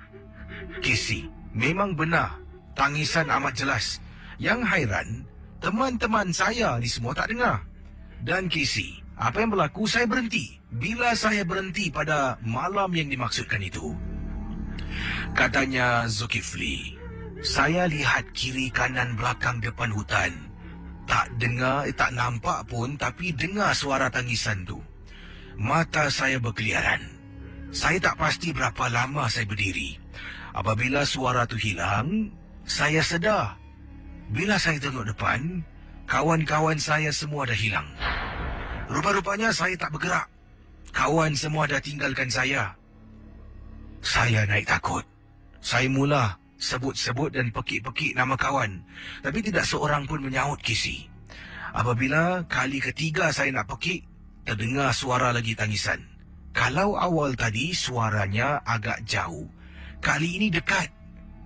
Casey, memang benar, tangisan amat jelas. Yang hairan, teman-teman saya ni semua tak dengar. Dan Casey, apa yang berlaku? Saya berhenti. Bila saya berhenti pada malam yang dimaksudkan itu, katanya Zulkifli, saya lihat kiri kanan belakang depan hutan. Tak dengar, tak nampak pun, tapi dengar suara tangisan tu. Mata saya berkeliaran. Saya tak pasti berapa lama saya berdiri. Apabila suara tu hilang, saya sedar. Bila saya tengok depan, kawan-kawan saya semua dah hilang. Rupa-rupanya saya tak bergerak. Kawan semua dah tinggalkan saya. Saya naik takut. Saya mula sebut-sebut dan pekik-pekik nama kawan. Tapi tidak seorang pun menyaut Casey. Apabila kali ketiga saya nak pekik, terdengar suara lagi tangisan. Kalau awal tadi suaranya agak jauh, kali ini dekat.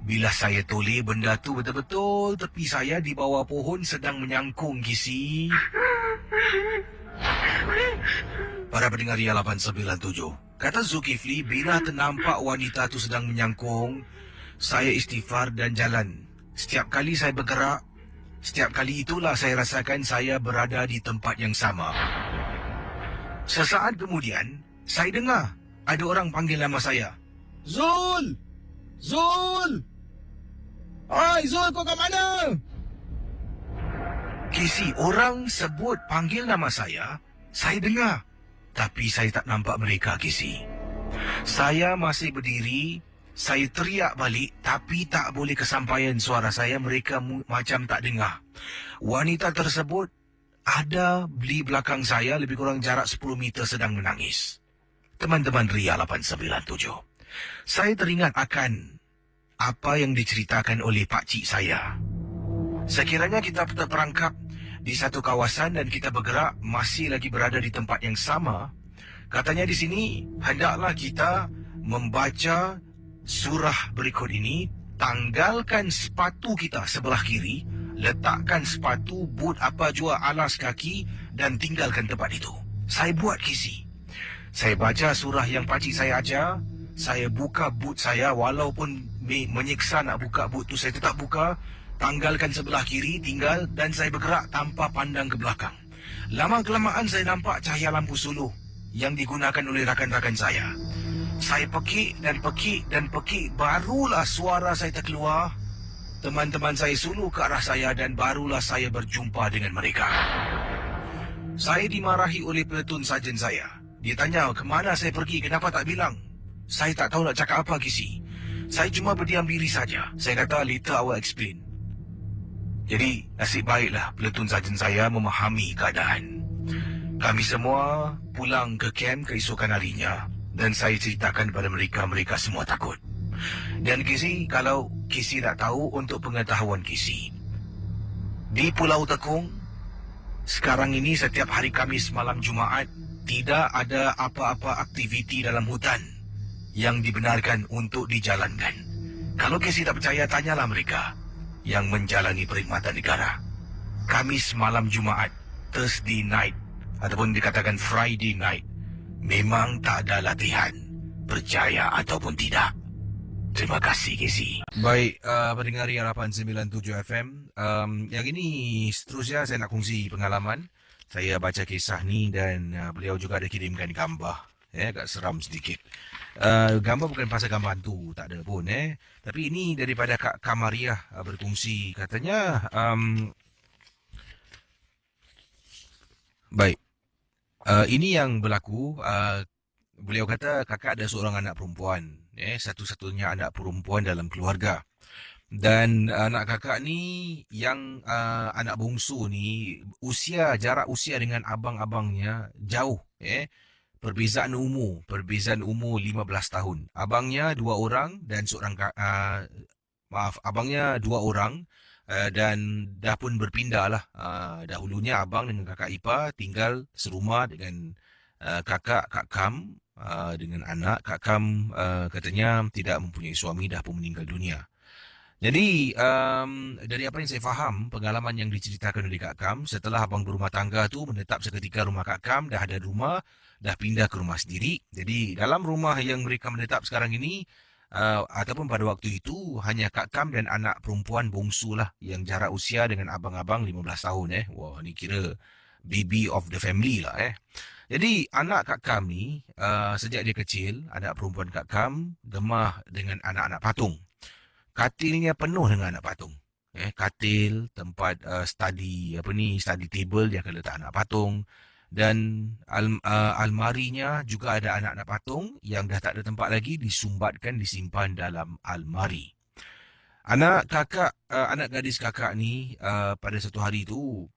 Bila saya toleh, benda tu betul-betul tepi saya di bawah pohon sedang menyangkung Casey. Para pendengar Ria 897, kata Zulkifli, bila ternampak wanita tu sedang menyangkung, saya istighfar dan jalan. Setiap kali saya bergerak, setiap kali itulah saya rasakan saya berada di tempat yang sama. Sesaat kemudian, saya dengar ada orang panggil nama saya. Zul! Zul! Hai Zul, kau kat mana? Casey, orang sebut panggil nama saya dengar. Tapi saya tak nampak mereka, Casey. Saya masih berdiri. Saya teriak balik, tapi tak boleh kesampaian suara saya. Mereka macam tak dengar. Wanita tersebut ada di belakang saya, lebih kurang jarak 10 meter, sedang menangis. Teman-teman Ria 897, saya teringat akan apa yang diceritakan oleh pakcik saya. Sekiranya kita terperangkap di satu kawasan dan kita bergerak masih lagi berada di tempat yang sama, katanya di sini hendaklah kita membaca surah berikut ini. Tanggalkan sepatu kita sebelah kiri, letakkan sepatu, boot apa jua alas kaki dan tinggalkan tempat itu. Saya buat Casey. Saya baca surah yang pakcik saya ajar. Saya buka boot saya, walaupun menyiksa nak buka boot tu, saya tetap buka. Tanggalkan sebelah kiri, tinggal, dan saya bergerak tanpa pandang ke belakang. Lama-kelamaan saya nampak cahaya lampu suluh yang digunakan oleh rakan-rakan saya. Saya pekik dan pekik dan pekik, barulah suara saya terkeluar. Teman-teman saya suluh ke arah saya dan barulah saya berjumpa dengan mereka. Saya dimarahi oleh peletun sarjan saya. Dia tanya ke mana saya pergi, kenapa tak bilang? Saya tak tahu nak cakap apa, Casey. Saya cuma berdiam diri saja. Saya kata, later I will explain. Jadi, nasib baiklah peletun sarjan saya memahami keadaan. Kami semua pulang ke kamp keesokan harinya. Dan saya ceritakan kepada mereka, mereka semua takut. Dan Casey, kalau Casey nak tahu, untuk pengetahuan Casey, di Pulau Tekong, sekarang ini setiap hari Khamis malam Jumaat, tidak ada apa-apa aktiviti dalam hutan yang dibenarkan untuk dijalankan. Kalau Casey tak percaya, tanyalah mereka yang menjalani perkhidmatan negara. Khamis malam Jumaat, Thursday night, ataupun dikatakan Friday night, memang tak ada latihan. Percaya ataupun tidak. Terima kasih, Casey. Baik, pendengar yang 897 FM. Yang ini seterusnya saya nak kongsi pengalaman. Saya baca kisah ni dan beliau juga ada kirimkan gambar. Agak seram sedikit. Gambar bukan pasal gambar hantu, tak ada pun. Tapi ini daripada Kak Kamariah berkongsi. Katanya, baik. Ini yang berlaku. Beliau kata kakak ada seorang anak perempuan. Satu-satunya anak perempuan dalam keluarga. Dan anak kakak ni yang anak bongsu ni jarak usia dengan abang-abangnya jauh. Perbezaan umur 15 tahun. Abangnya 2 orang dan abangnya 2 orang dan dah pun berpindah lah. Dahulunya abang dengan kakak ipar tinggal serumah dengan kakak Kak Kam dengan anak. Kak Kam katanya tidak mempunyai suami, dah pun meninggal dunia. Jadi dari apa yang saya faham, pengalaman yang diceritakan oleh Kak Kam, setelah abang berumah tangga tu menetap seketika rumah Kak Kam, dah ada rumah, dah pindah ke rumah sendiri. Jadi dalam rumah yang mereka menetap sekarang ini, ataupun pada waktu itu, hanya Kak Kam dan anak perempuan bongsu lah yang jarak usia dengan abang-abang 15 tahun. Wah, ni kira baby of the family lah. Jadi anak Kak Kam ni, sejak dia kecil, anak perempuan Kak Kam gemah dengan anak-anak patung. Katilnya penuh dengan anak patung. Katil, tempat study table dia akan letak anak patung. Dan almarinya juga ada anak-anak patung yang dah tak ada tempat lagi, disimpan dalam almari. Anak gadis kakak ni pada satu hari tu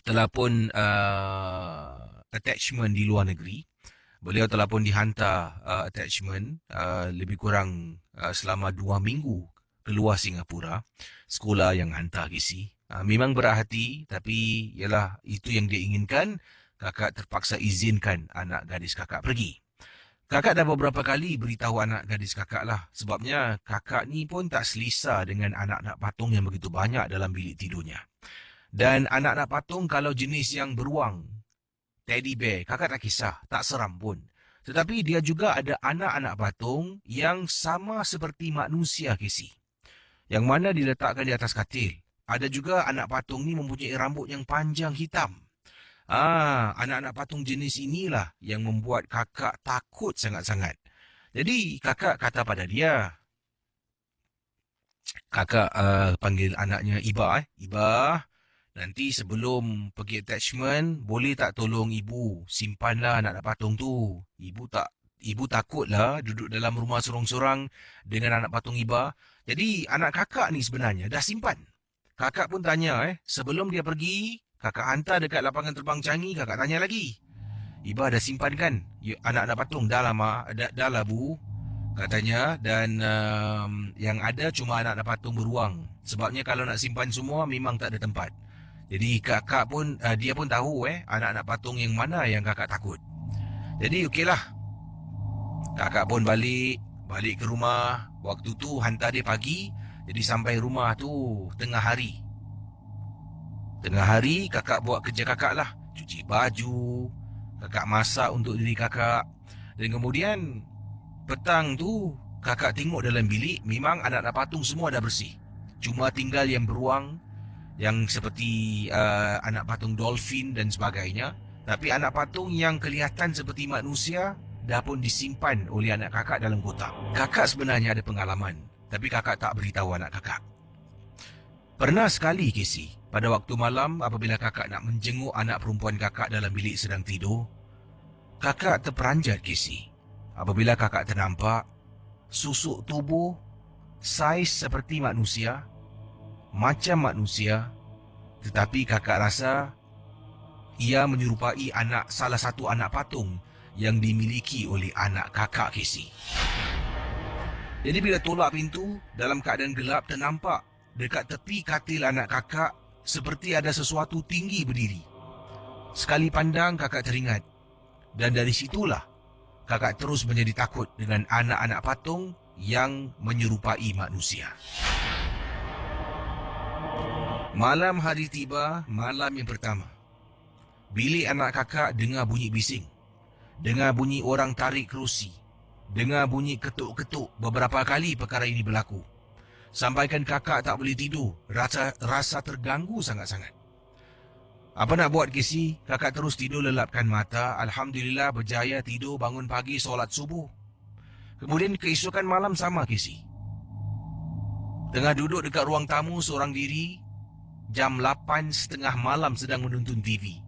telah pun attachment di luar negeri. Beliau telah pun dihantar attachment lebih kurang selama 2 minggu keluar Singapura. Sekolah yang hantar Casey. Memang berat hati, tapi ialah itu yang dia inginkan. Kakak terpaksa izinkan anak gadis kakak pergi. Kakak dah beberapa kali beritahu anak gadis kakak lah. Sebabnya kakak ni pun tak selesa dengan anak-anak patung yang begitu banyak dalam bilik tidurnya. Dan anak-anak patung kalau jenis yang beruang, teddy bear, kakak tak kisah, tak seram pun. Tetapi dia juga ada anak-anak patung yang sama seperti manusia, Casey. Yang mana diletakkan di atas katil. Ada juga anak patung ni mempunyai rambut yang panjang hitam. Anak-anak patung jenis inilah yang membuat kakak takut sangat-sangat. Jadi kakak kata pada dia, kakak panggil anaknya Iba. Iba, nanti sebelum pergi attachment, boleh tak tolong ibu simpanlah anak-anak patung tu. Ibu takutlah duduk dalam rumah sorang-sorang dengan anak patung Iba. Jadi anak kakak ni sebenarnya dah simpan. Kakak pun tanya, sebelum dia pergi, kakak hantar dekat lapangan terbang Changi, kakak tanya lagi. Iba dah simpan kan anak-anak patung? Dah lah bu, katanya. Dan yang ada cuma anak-anak patung beruang. Sebabnya kalau nak simpan semua, memang tak ada tempat. Jadi kakak pun, dia pun tahu anak-anak patung yang mana yang kakak takut. Jadi okeylah. Kakak pun balik ke rumah. Waktu tu hantar dia pagi. Jadi sampai rumah tu tengah hari. Tengah hari kakak buat kerja kakak lah. Cuci baju. Kakak masak untuk diri kakak. Dan kemudian petang tu kakak tengok dalam bilik. Memang anak-anak patung semua dah bersih. Cuma tinggal yang beruang. Yang seperti anak patung dolphin dan sebagainya. Tapi anak patung yang kelihatan seperti manusia dah pun disimpan oleh anak kakak dalam kotak. Kakak sebenarnya ada pengalaman. Tapi kakak tak beritahu anak kakak. Pernah sekali, Casey, pada waktu malam apabila kakak nak menjenguk anak perempuan kakak dalam bilik sedang tidur, kakak terperanjat, Casey. Apabila kakak ternampak susuk tubuh saiz seperti manusia, macam manusia, tetapi kakak rasa ia menyerupai salah satu anak patung yang dimiliki oleh anak kakak, Casey. Jadi bila tolak pintu, dalam keadaan gelap ternampak dekat tepi katil anak kakak seperti ada sesuatu tinggi berdiri. Sekali pandang kakak teringat. Dan dari situlah kakak terus menjadi takut dengan anak-anak patung yang menyerupai manusia. Malam hari tiba, malam yang pertama. Bilik anak kakak dengar bunyi bising. Dengar bunyi orang tarik kerusi. Dengar bunyi ketuk-ketuk. Beberapa kali perkara ini berlaku. Sampaikan kakak tak boleh tidur. Rasa terganggu sangat-sangat. Apa nak buat, Casey? Kakak terus tidur lelapkan mata. Alhamdulillah berjaya tidur bangun pagi solat subuh. Kemudian keesokan malam sama, Casey. Tengah duduk dekat ruang tamu seorang diri. Jam 8.30 malam sedang menonton TV.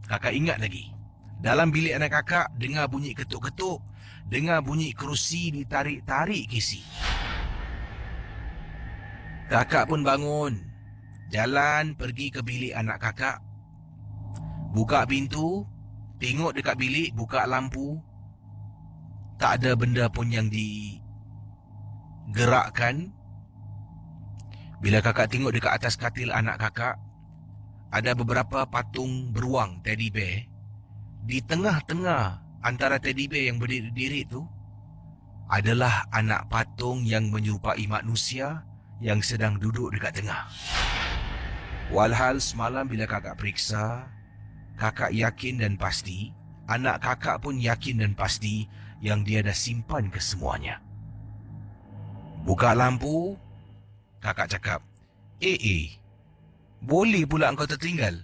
Kakak ingat lagi. Dalam bilik anak kakak dengar bunyi ketuk-ketuk. Dengar bunyi kerusi ditarik-tarik, Casey. Kakak pun bangun. Jalan pergi ke bilik anak kakak. Buka pintu, tengok dekat bilik, buka lampu. Tak ada benda pun yang digerakkan. Bila kakak tengok dekat atas katil anak kakak, ada beberapa patung beruang teddy bear. Di tengah-tengah antara teddy bear yang berdiri tu, adalah anak patung yang menyerupai manusia yang sedang duduk dekat tengah. Walhal semalam bila kakak periksa, kakak yakin dan pasti, anak kakak pun yakin dan pasti yang dia dah simpan kesemuanya. Buka lampu, kakak cakap, boleh pula engkau tertinggal.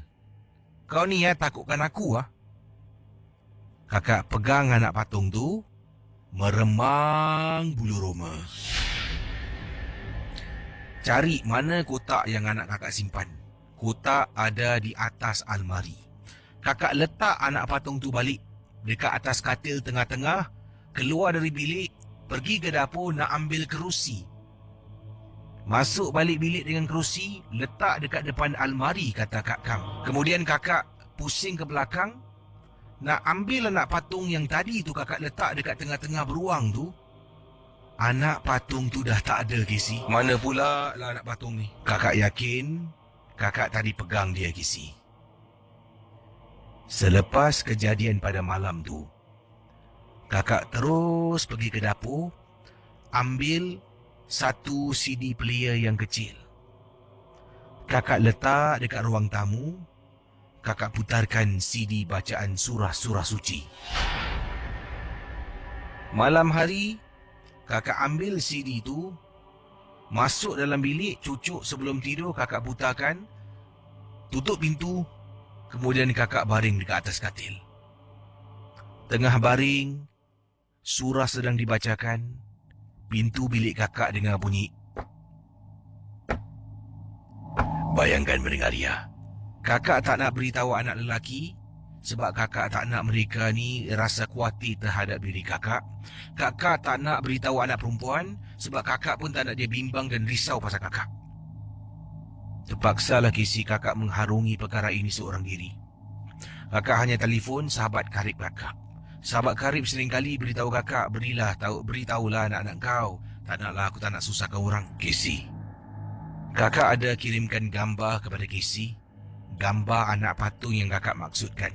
Kau ni takutkan aku . Kakak pegang anak patung tu, meremang bulu roma. Cari mana kotak yang anak kakak simpan. Kotak ada di atas almari. Kakak letak anak patung tu balik dekat atas katil tengah-tengah, keluar dari bilik, pergi ke dapur nak ambil kerusi. Masuk balik bilik dengan kerusi, letak dekat depan almari, kata Kak Kam. Kemudian kakak pusing ke belakang, nak ambil anak patung yang tadi tu kakak letak dekat tengah-tengah beruang tu. Anak patung tu dah tak ada, Casey. Mana pula lah anak patung ni? Kakak yakin kakak tadi pegang dia, Casey. Selepas kejadian pada malam tu, kakak terus pergi ke dapur, ambil satu CD player yang kecil. Kakak letak dekat ruang tamu. Kakak putarkan CD bacaan surah-surah suci. Malam hari, kakak ambil CD tu, masuk dalam bilik, cucuk sebelum tidur, kakak putarkan, tutup pintu, kemudian kakak baring dekat atas katil. Tengah baring, surah sedang dibacakan, pintu bilik kakak dengar bunyi. Bayangkan mendengar dia. Kakak tak nak beritahu anak lelaki sebab kakak tak nak mereka ni rasa khawatir terhadap diri kakak. Kakak tak nak beritahu anak perempuan sebab kakak pun tak nak dia bimbang dan risau pasal kakak. Terpaksalah, Casey, kakak mengharungi perkara ini seorang diri. Kakak hanya telefon sahabat karib kakak. Sahabat karib seringkali beritahu kakak, beritahulah anak-anak kau. Tak naklah, aku tak nak susahkan orang. Casey, kakak ada kirimkan gambar kepada Casey. Gambar anak patung yang kakak maksudkan.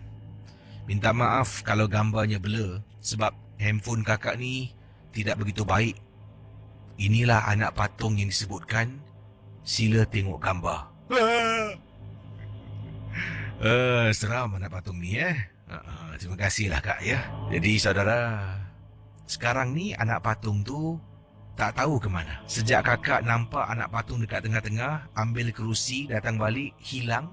Minta maaf kalau gambarnya blur sebab handphone kakak ni tidak begitu baik. Inilah anak patung yang disebutkan. Sila tengok gambar. Seram anak patung ni terima kasihlah kak ya. Jadi saudara, sekarang ni anak patung tu tak tahu ke mana. Sejak kakak nampak anak patung dekat tengah-tengah, ambil kerusi, datang balik, hilang.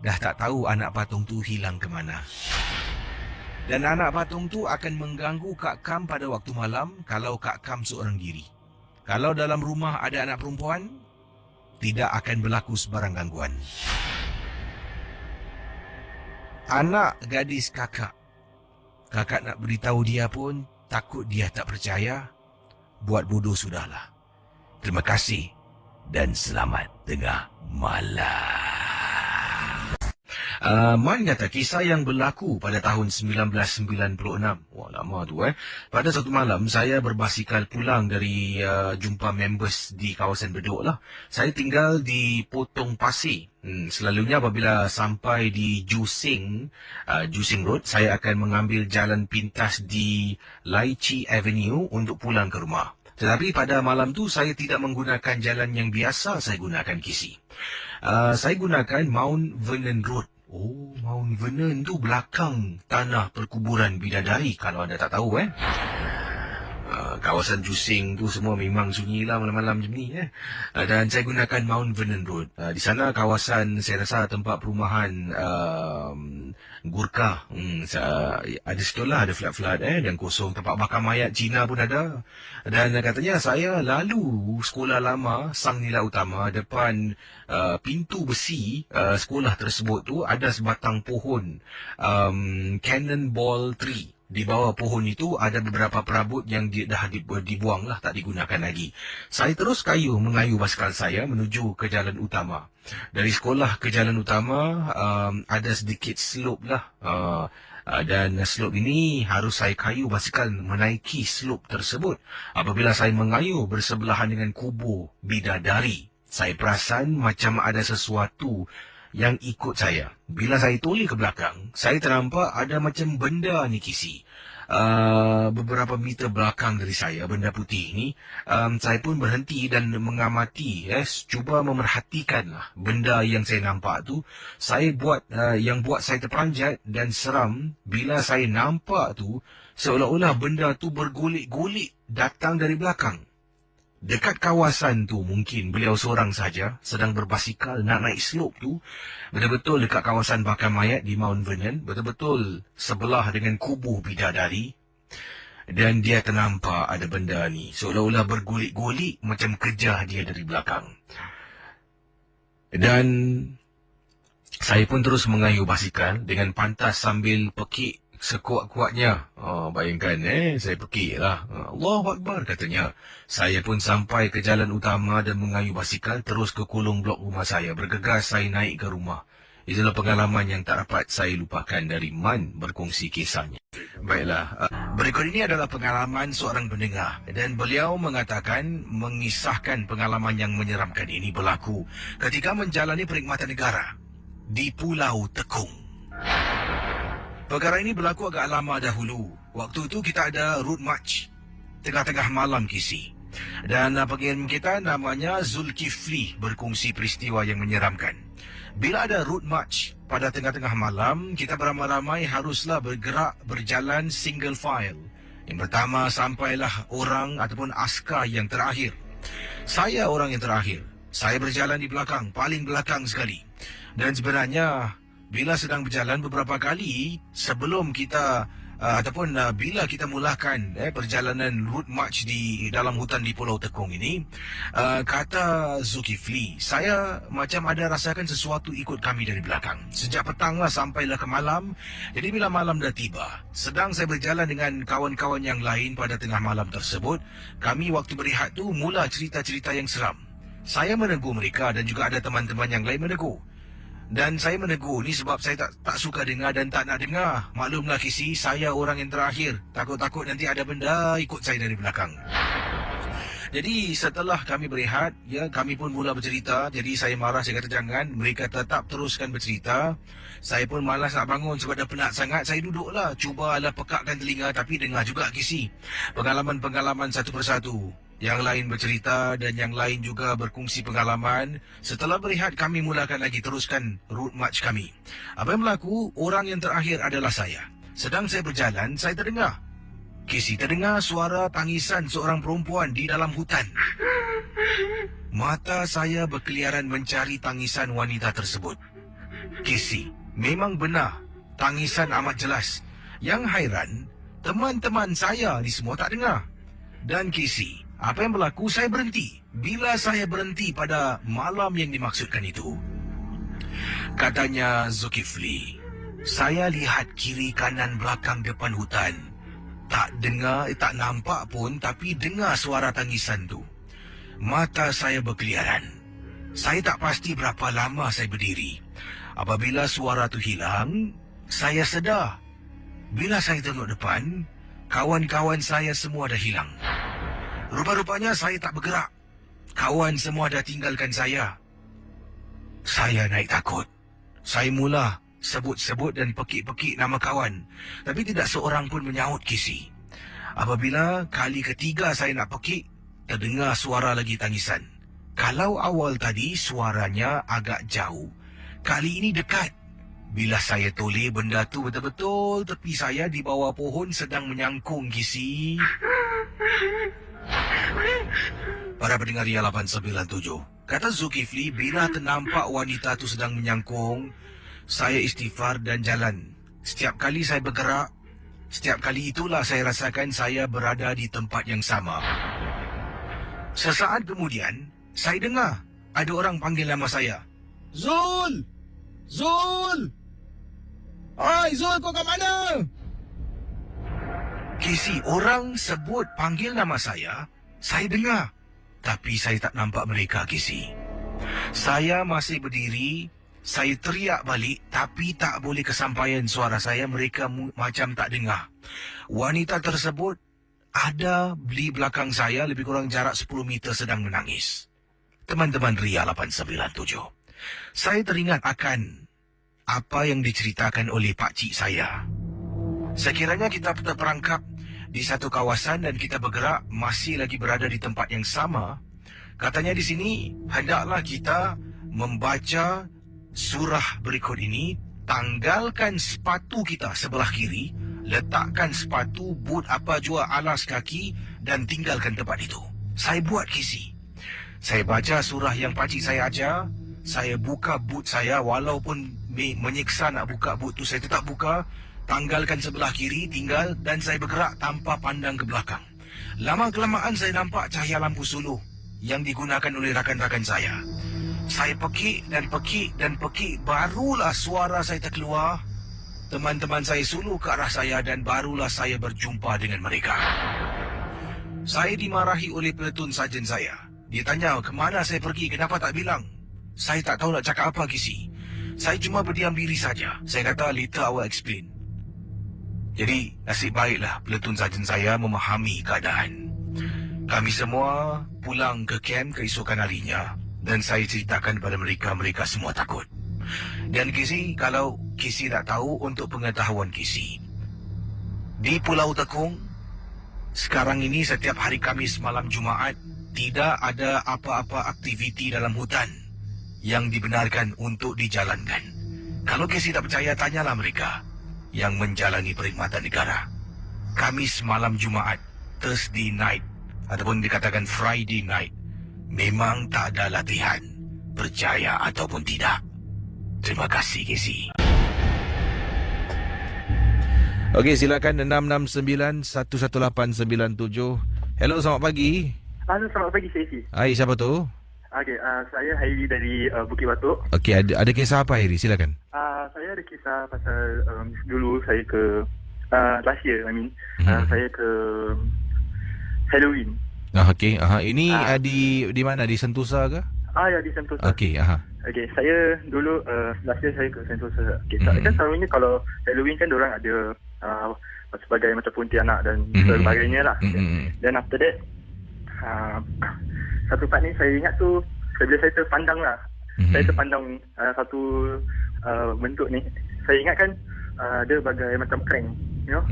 Dah tak tahu anak patung tu hilang ke mana. Dan anak patung tu akan mengganggu Kak Kam pada waktu malam kalau Kak Kam seorang diri. Kalau dalam rumah ada anak perempuan, tidak akan berlaku sebarang gangguan. Anak gadis kakak, kakak nak beritahu dia pun takut dia tak percaya. Buat bodoh sudahlah. Terima kasih dan selamat tengah malam. Man kata kisah yang berlaku pada tahun 1996. Wah, lama tu Pada satu malam saya berbasikal pulang dari jumpa members di kawasan Bedok lah. Saya tinggal di Potong Pasir. Selalunya apabila sampai di Jusing Road, saya akan mengambil jalan pintas di Lychee Avenue untuk pulang ke rumah. Tetapi pada malam tu saya tidak menggunakan jalan yang biasa saya gunakan, Casey. Saya gunakan Mount Vernon Road. Oh, Mount Vernon tu belakang tanah perkuburan bidadari, kalau anda tak tahu kawasan Jusing tu semua memang sunyi lah malam-malam macam ni dan saya gunakan Mount Vernon Road. Di sana kawasan, saya rasa tempat perumahan Gurkha. Ada situ lah, ada flat-flat yang kosong, tempat bakar mayat Cina pun ada. Dan katanya saya lalu sekolah lama Sang Nila Utama, depan pintu besi sekolah tersebut tu ada sebatang pohon Cannonball Tree. Di bawah pohon itu ada beberapa perabot yang dah dibuang lah, tak digunakan lagi. Saya terus mengayu basikal saya menuju ke jalan utama. Dari sekolah ke jalan utama ada sedikit slope lah. Dan slope ini harus saya kayu basikal menaiki slope tersebut. Apabila saya mengayu bersebelahan dengan kubur bidadari, saya perasan macam ada sesuatu yang ikut saya. Bila saya toleh ke belakang, saya ternampak ada macam benda ni Kisi. Beberapa meter belakang dari saya, benda putih ni. Saya pun berhenti dan mengamati, cuba memerhatikan lah benda yang saya nampak tu. Yang buat saya terpanjat dan seram bila saya nampak tu, seolah-olah benda tu bergolek-golek datang dari belakang. Dekat kawasan tu mungkin beliau seorang saja sedang berbasikal nak naik slope tu. Betul-betul dekat kawasan bakar mayat di Mount Vernon. Betul-betul sebelah dengan kubur bidadari. Dan dia ternampak ada benda ni, seolah-olah bergolek-golek macam kejar dia dari belakang. Dan saya pun terus mengayuh basikal dengan pantas sambil pekik sekuat-kuatnya. Bayangkan saya pekik lah. Allahu Akbar katanya. Saya pun sampai ke jalan utama dan mengayuh basikal terus ke kolong blok rumah saya. Bergegas saya naik ke rumah. Itulah pengalaman yang tak dapat saya lupakan dari Man berkongsi kisahnya. Baiklah, berikut ini adalah pengalaman seorang pendengar. Dan beliau mengatakan mengisahkan pengalaman yang menyeramkan ini berlaku ketika menjalani perkhidmatan negara di Pulau Tekong. Perkara ini berlaku agak lama dahulu. Waktu itu kita ada road march tengah-tengah malam Kisi. Dan pengirim kita namanya Zulkifli berkongsi peristiwa yang menyeramkan. Bila ada road march pada tengah-tengah malam, kita beramai-ramai haruslah bergerak berjalan single file. Yang pertama sampailah orang ataupun askar yang terakhir. Saya orang yang terakhir. Saya berjalan di belakang, paling belakang sekali. Dan sebenarnya bila sedang berjalan beberapa kali sebelum kita bila kita mulakan perjalanan route march di dalam hutan di Pulau Tekong ini, kata Zulkifli, saya macam ada rasakan sesuatu ikut kami dari belakang. Sejak petang lah sampailah ke malam. Jadi bila malam dah tiba, sedang saya berjalan dengan kawan-kawan yang lain pada tengah malam tersebut, kami waktu berehat tu mula cerita-cerita yang seram. Saya menegur mereka dan juga ada teman-teman yang lain menegur. Dan saya menegur ni sebab saya tak suka dengar dan tak nak dengar. Maklumlah Kisi, saya orang yang terakhir. Takut-takut nanti ada benda ikut saya dari belakang. Jadi setelah kami berehat, kami pun mula bercerita. Jadi saya marah, saya kata jangan. Mereka tetap teruskan bercerita. Saya pun malas nak bangun sebab dah penat sangat. Saya duduklah, cubalah pekakkan telinga tapi dengar juga Kisi pengalaman-pengalaman satu persatu. Yang lain bercerita dan yang lain juga berkongsi pengalaman. Setelah berehat, kami mulakan lagi teruskan route march kami. Apa yang berlaku, orang yang terakhir adalah saya. Sedang saya berjalan, saya terdengar suara tangisan seorang perempuan di dalam hutan. Mata saya berkeliaran mencari tangisan wanita tersebut. Kisi, memang benar, tangisan amat jelas. Yang hairan, teman-teman saya ni semua tak dengar. Dan Kisi, apa yang berlaku, saya berhenti. Bila saya berhenti pada malam yang dimaksudkan itu, katanya Zulkifli, saya lihat kiri kanan belakang depan hutan. Tak dengar, tak nampak pun, tapi dengar suara tangisan tu. Mata saya berkeliaran. Saya tak pasti berapa lama saya berdiri. Apabila suara tu hilang, saya sedar. Bila saya tengok depan, kawan-kawan saya semua dah hilang. Rupa-rupanya saya tak bergerak. Kawan semua dah tinggalkan saya. Saya naik takut. Saya mula sebut-sebut dan pekik-pekik nama kawan. Tapi tidak seorang pun menyaut Kisi. Apabila kali ketiga saya nak pekik, terdengar suara lagi tangisan. Kalau awal tadi suaranya agak jauh, kali ini dekat. Bila saya toleh, benda tu betul-betul tepi saya di bawah pohon sedang menyangkung, Kisi. Para pendengar Ria 897, kata Zulkifli, bila ternampak wanita tu sedang menyangkung, saya istighfar dan jalan. Setiap kali saya bergerak, setiap kali itulah saya rasakan saya berada di tempat yang sama. Sesaat kemudian, saya dengar ada orang panggil nama saya. Zul! Zul! Hai, Zul, kau kat mana? Kisi, orang sebut panggil nama saya dengar. Tapi saya tak nampak mereka, Kisi. Saya masih berdiri, saya teriak balik, tapi tak boleh kesampaian suara saya, mereka macam tak dengar. Wanita tersebut ada di belakang saya, lebih kurang jarak 10 meter sedang menangis. Teman-teman Ria 897, saya teringat akan apa yang diceritakan oleh pakcik saya. Sekiranya kita terperangkap di satu kawasan dan kita bergerak masih lagi berada di tempat yang sama, katanya di sini hendaklah kita membaca surah berikut ini, tanggalkan sepatu kita sebelah kiri, letakkan sepatu, boot apa jua alas kaki dan tinggalkan tempat itu. Saya buat, Kisi. Saya baca surah yang pakcik saya ajar, saya buka boot saya, walaupun menyiksa nak buka boot tu, saya tetap buka, tanggalkan sebelah kiri, tinggal, dan saya bergerak tanpa pandang ke belakang. Lama-kelamaan saya nampak cahaya lampu suluh yang digunakan oleh rakan-rakan saya. Saya pekik dan pekik dan pekik, barulah suara saya terkeluar. Teman-teman saya suluh ke arah saya dan barulah saya berjumpa dengan mereka. Saya dimarahi oleh peletun sarjan saya. Dia tanya, kemana saya pergi, kenapa tak bilang? Saya tak tahu nak cakap apa, Kisi. Saya cuma berdiam diri saja. Saya kata, later I will explain. Jadi, nasib baiklah peletun sarjan saya memahami keadaan. Kami semua pulang ke kamp keesokan harinya dan saya ceritakan kepada mereka, mereka semua takut. Dan Kisi, kalau Kisi nak tahu, untuk pengetahuan Kisi, di Pulau Tekong, sekarang ini setiap hari Khamis malam Jumaat, tidak ada apa-apa aktiviti dalam hutan yang dibenarkan untuk dijalankan. Kalau Kisi tak percaya, tanyalah mereka yang menjalani perkhidmatan negara. Khamis malam Jumaat, Thursday night, ataupun dikatakan Friday night, memang tak ada latihan, percaya ataupun tidak. Terima kasih, Kisi. Okey, silakan 669-11897. Hello, selamat pagi. Halo, selamat pagi, Kisi. Hai, siapa tu? Okey, saya Hairi dari Bukit Batok. Okey, ada kisah apa, Hairi? Silakan. Saya ada kisah pasal dulu saya ke last year, saya ke Halloween. Okey, ini di mana? Di Sentosa ke? Ya, di Sentosa. Okey, Okey, saya dulu last year saya ke Sentosa. Okey, kan selama ini kalau Halloween kan diorang ada sebagai macam Pontianak dan sebagainya lah. Dan after that, satu part ni saya ingat tu, bila saya terpandang lah, saya terpandang satu bentuk ni. Saya ingat kan dia bagai macam prank, you know.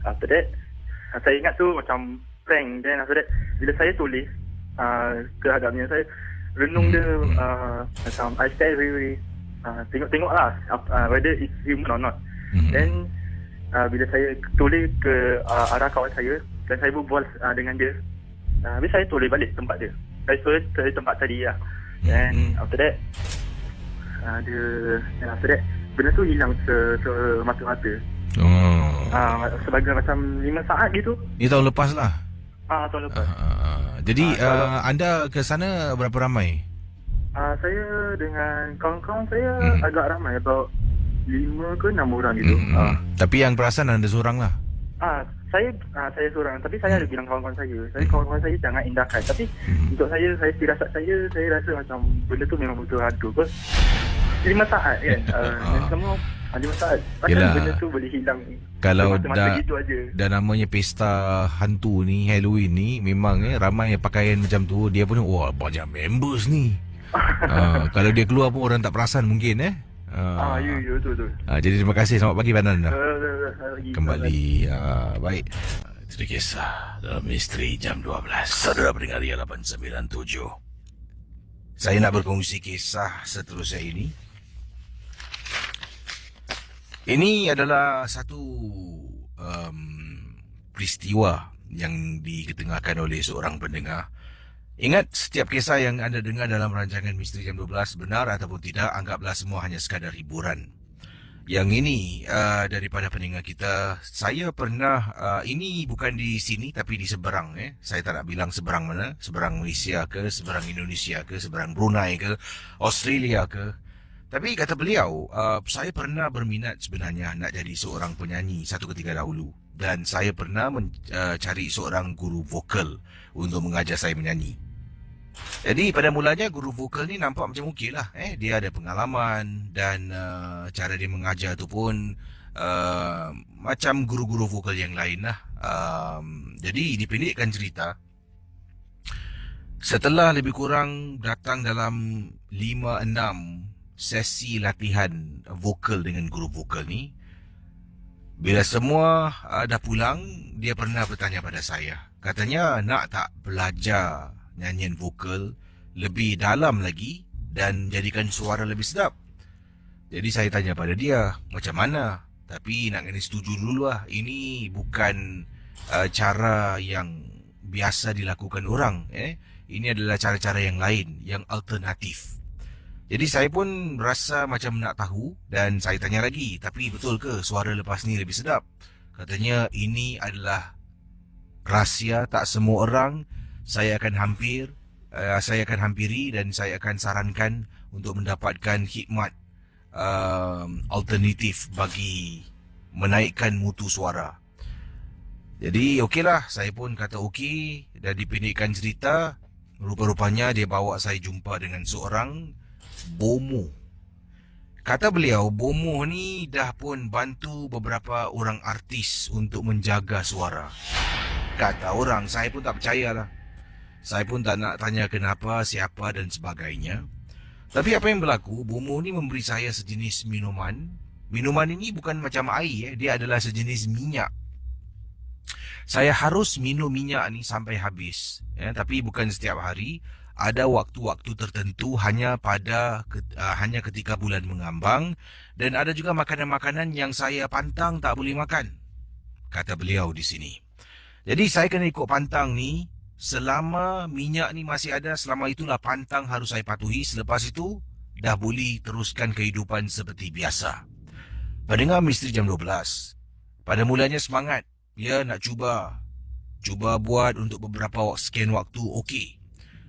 After that, saya ingat tu macam prank. Then after that, bila saya tulis terhadapnya, saya renung dia macam I stay very tengok lah whether it's human or not. Then bila saya tulis ke arah kawan saya dan saya berbual dengan dia, habis saya tulis balik tempat dia. Saya tulis ke tempat tadi lah. And after that, benda tu hilang semata-mata. Sebagai macam 5 saat gitu. Ini tahun lepas lah. Tahun lepas. Jadi anda ke sana berapa ramai? Saya dengan kawan-kawan saya agak ramai, about 5 ke 6 orang gitu. Tapi yang perasan anda seorang lah. Saya seorang, tapi saya ada bilang kawan-kawan saya kawan-kawan saya jangan indahkan. Tapi untuk saya firasat saya rasa macam benda tu memang betul hantu. 5 saat kan, dan semua 5 saat. Pasal benda tu boleh hilang kalau gitu aja. Dan namanya pesta hantu ni, Halloween ni, memang ramai yang pakaian macam tu. Dia pun banyak members ni. Kalau dia keluar pun orang tak perasan mungkin ya, betul. Jadi terima kasih. Selamat pagi pada anda. Kembali. Baik. Itu kisah dalam misteri jam 12. Saudara pendengar Ria 897, saya nak berkongsi kisah seterusnya ini. Ini adalah satu peristiwa yang diketengahkan oleh seorang pendengar. Ingat, setiap kisah yang anda dengar dalam rancangan Misteri Jam 12, benar ataupun tidak, anggaplah semua hanya sekadar hiburan. Yang ini daripada pendengar kita, saya pernah, ini bukan di sini tapi di seberang. Saya tak nak bilang seberang mana, seberang Malaysia ke, seberang Indonesia ke, seberang Brunei ke, Australia ke. Tapi kata beliau, saya pernah berminat sebenarnya nak jadi seorang penyanyi satu ketika dahulu. Dan saya pernah mencari seorang guru vokal untuk mengajar saya menyanyi. Jadi pada mulanya guru vokal ni nampak macam okey lah. Dia ada pengalaman dan cara dia mengajar tu pun macam guru-guru vokal yang lain lah. Jadi dipendekkan cerita, setelah lebih kurang datang dalam 5-6 sesi latihan vokal dengan guru vokal ni, bila semua dah pulang, dia pernah bertanya pada saya. Katanya nak tak belajar nyanyian vokal lebih dalam lagi dan jadikan suara lebih sedap. Jadi saya tanya pada dia, macam mana? Tapi nak kena setuju dulu lah, ini bukan cara yang biasa dilakukan orang. Ini adalah cara-cara yang lain, yang alternatif. Jadi saya pun rasa macam nak tahu dan saya tanya lagi, tapi betul ke suara lepas ni lebih sedap? Katanya ini adalah rahsia, tak semua orang saya akan hampiri dan saya akan sarankan untuk mendapatkan khidmat alternatif bagi menaikkan mutu suara. Jadi okeylah, saya pun kata okey dan dipendekkan cerita. Rupa-rupanya dia bawa saya jumpa dengan seorang bomoh. Kata beliau, bomoh ni dah pun bantu beberapa orang artis untuk menjaga suara. Kata orang, saya pun tak percayalah. Saya pun tak nak tanya kenapa, siapa dan sebagainya. Tapi apa yang berlaku, bomoh ni memberi saya sejenis minuman. Minuman ini bukan macam air, dia adalah sejenis minyak. Saya harus minum minyak ni sampai habis. Tapi bukan setiap hari. Ada waktu-waktu tertentu hanya ketika bulan mengambang, dan ada juga makanan-makanan yang saya pantang tak boleh makan, kata beliau di sini. Jadi saya kena ikut pantang ni selama minyak ni masih ada. Selama itulah pantang harus saya patuhi. Selepas itu dah boleh teruskan kehidupan seperti biasa. Pendengar Misteri Jam 12, pada mulanya semangat, nak cuba buat untuk beberapa sekian waktu, okey.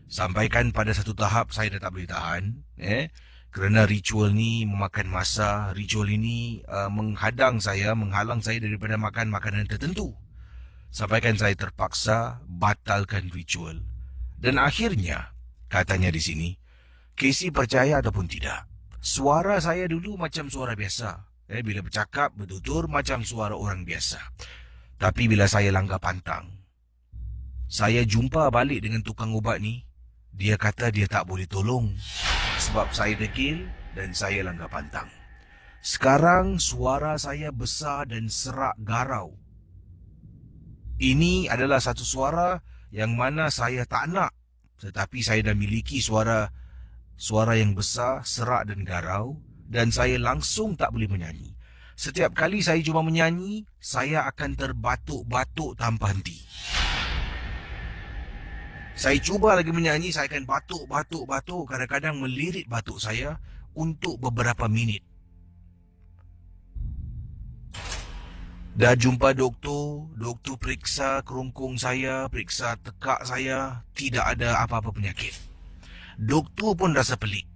Sampaikan pada satu tahap saya dah tak boleh tahan, kerana ritual ni memakan masa. Ritual ini menghalang saya daripada makan makanan tertentu. Sampaikan saya terpaksa batalkan ritual. Dan akhirnya, katanya di sini, Casey percaya ataupun tidak, suara saya dulu macam suara biasa. Bila bercakap, bertutur macam suara orang biasa. Tapi bila saya langgar pantang, saya jumpa balik dengan tukang ubat ni, dia kata dia tak boleh tolong sebab saya degil dan saya langgar pantang. Sekarang suara saya besar dan serak garau. Ini adalah satu suara yang mana saya tak nak, tetapi saya dah miliki suara yang besar, serak dan garau, dan saya langsung tak boleh menyanyi. Setiap kali saya cuba menyanyi, saya akan terbatuk-batuk tanpa henti. Saya cuba lagi menyanyi, saya akan batuk-batuk, kadang-kadang melirit batuk saya untuk beberapa minit. Dah jumpa doktor periksa kerongkong saya, periksa tekak saya, tidak ada apa-apa penyakit. Doktor pun rasa pelik.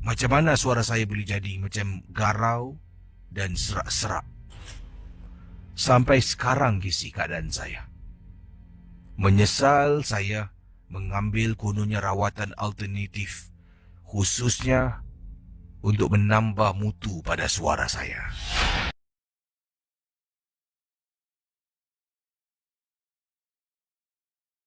Macam mana suara saya boleh jadi macam garau dan serak-serak. Sampai sekarang kisi keadaan saya. Menyesal saya mengambil kononnya rawatan alternatif, khususnya untuk menambah mutu pada suara saya.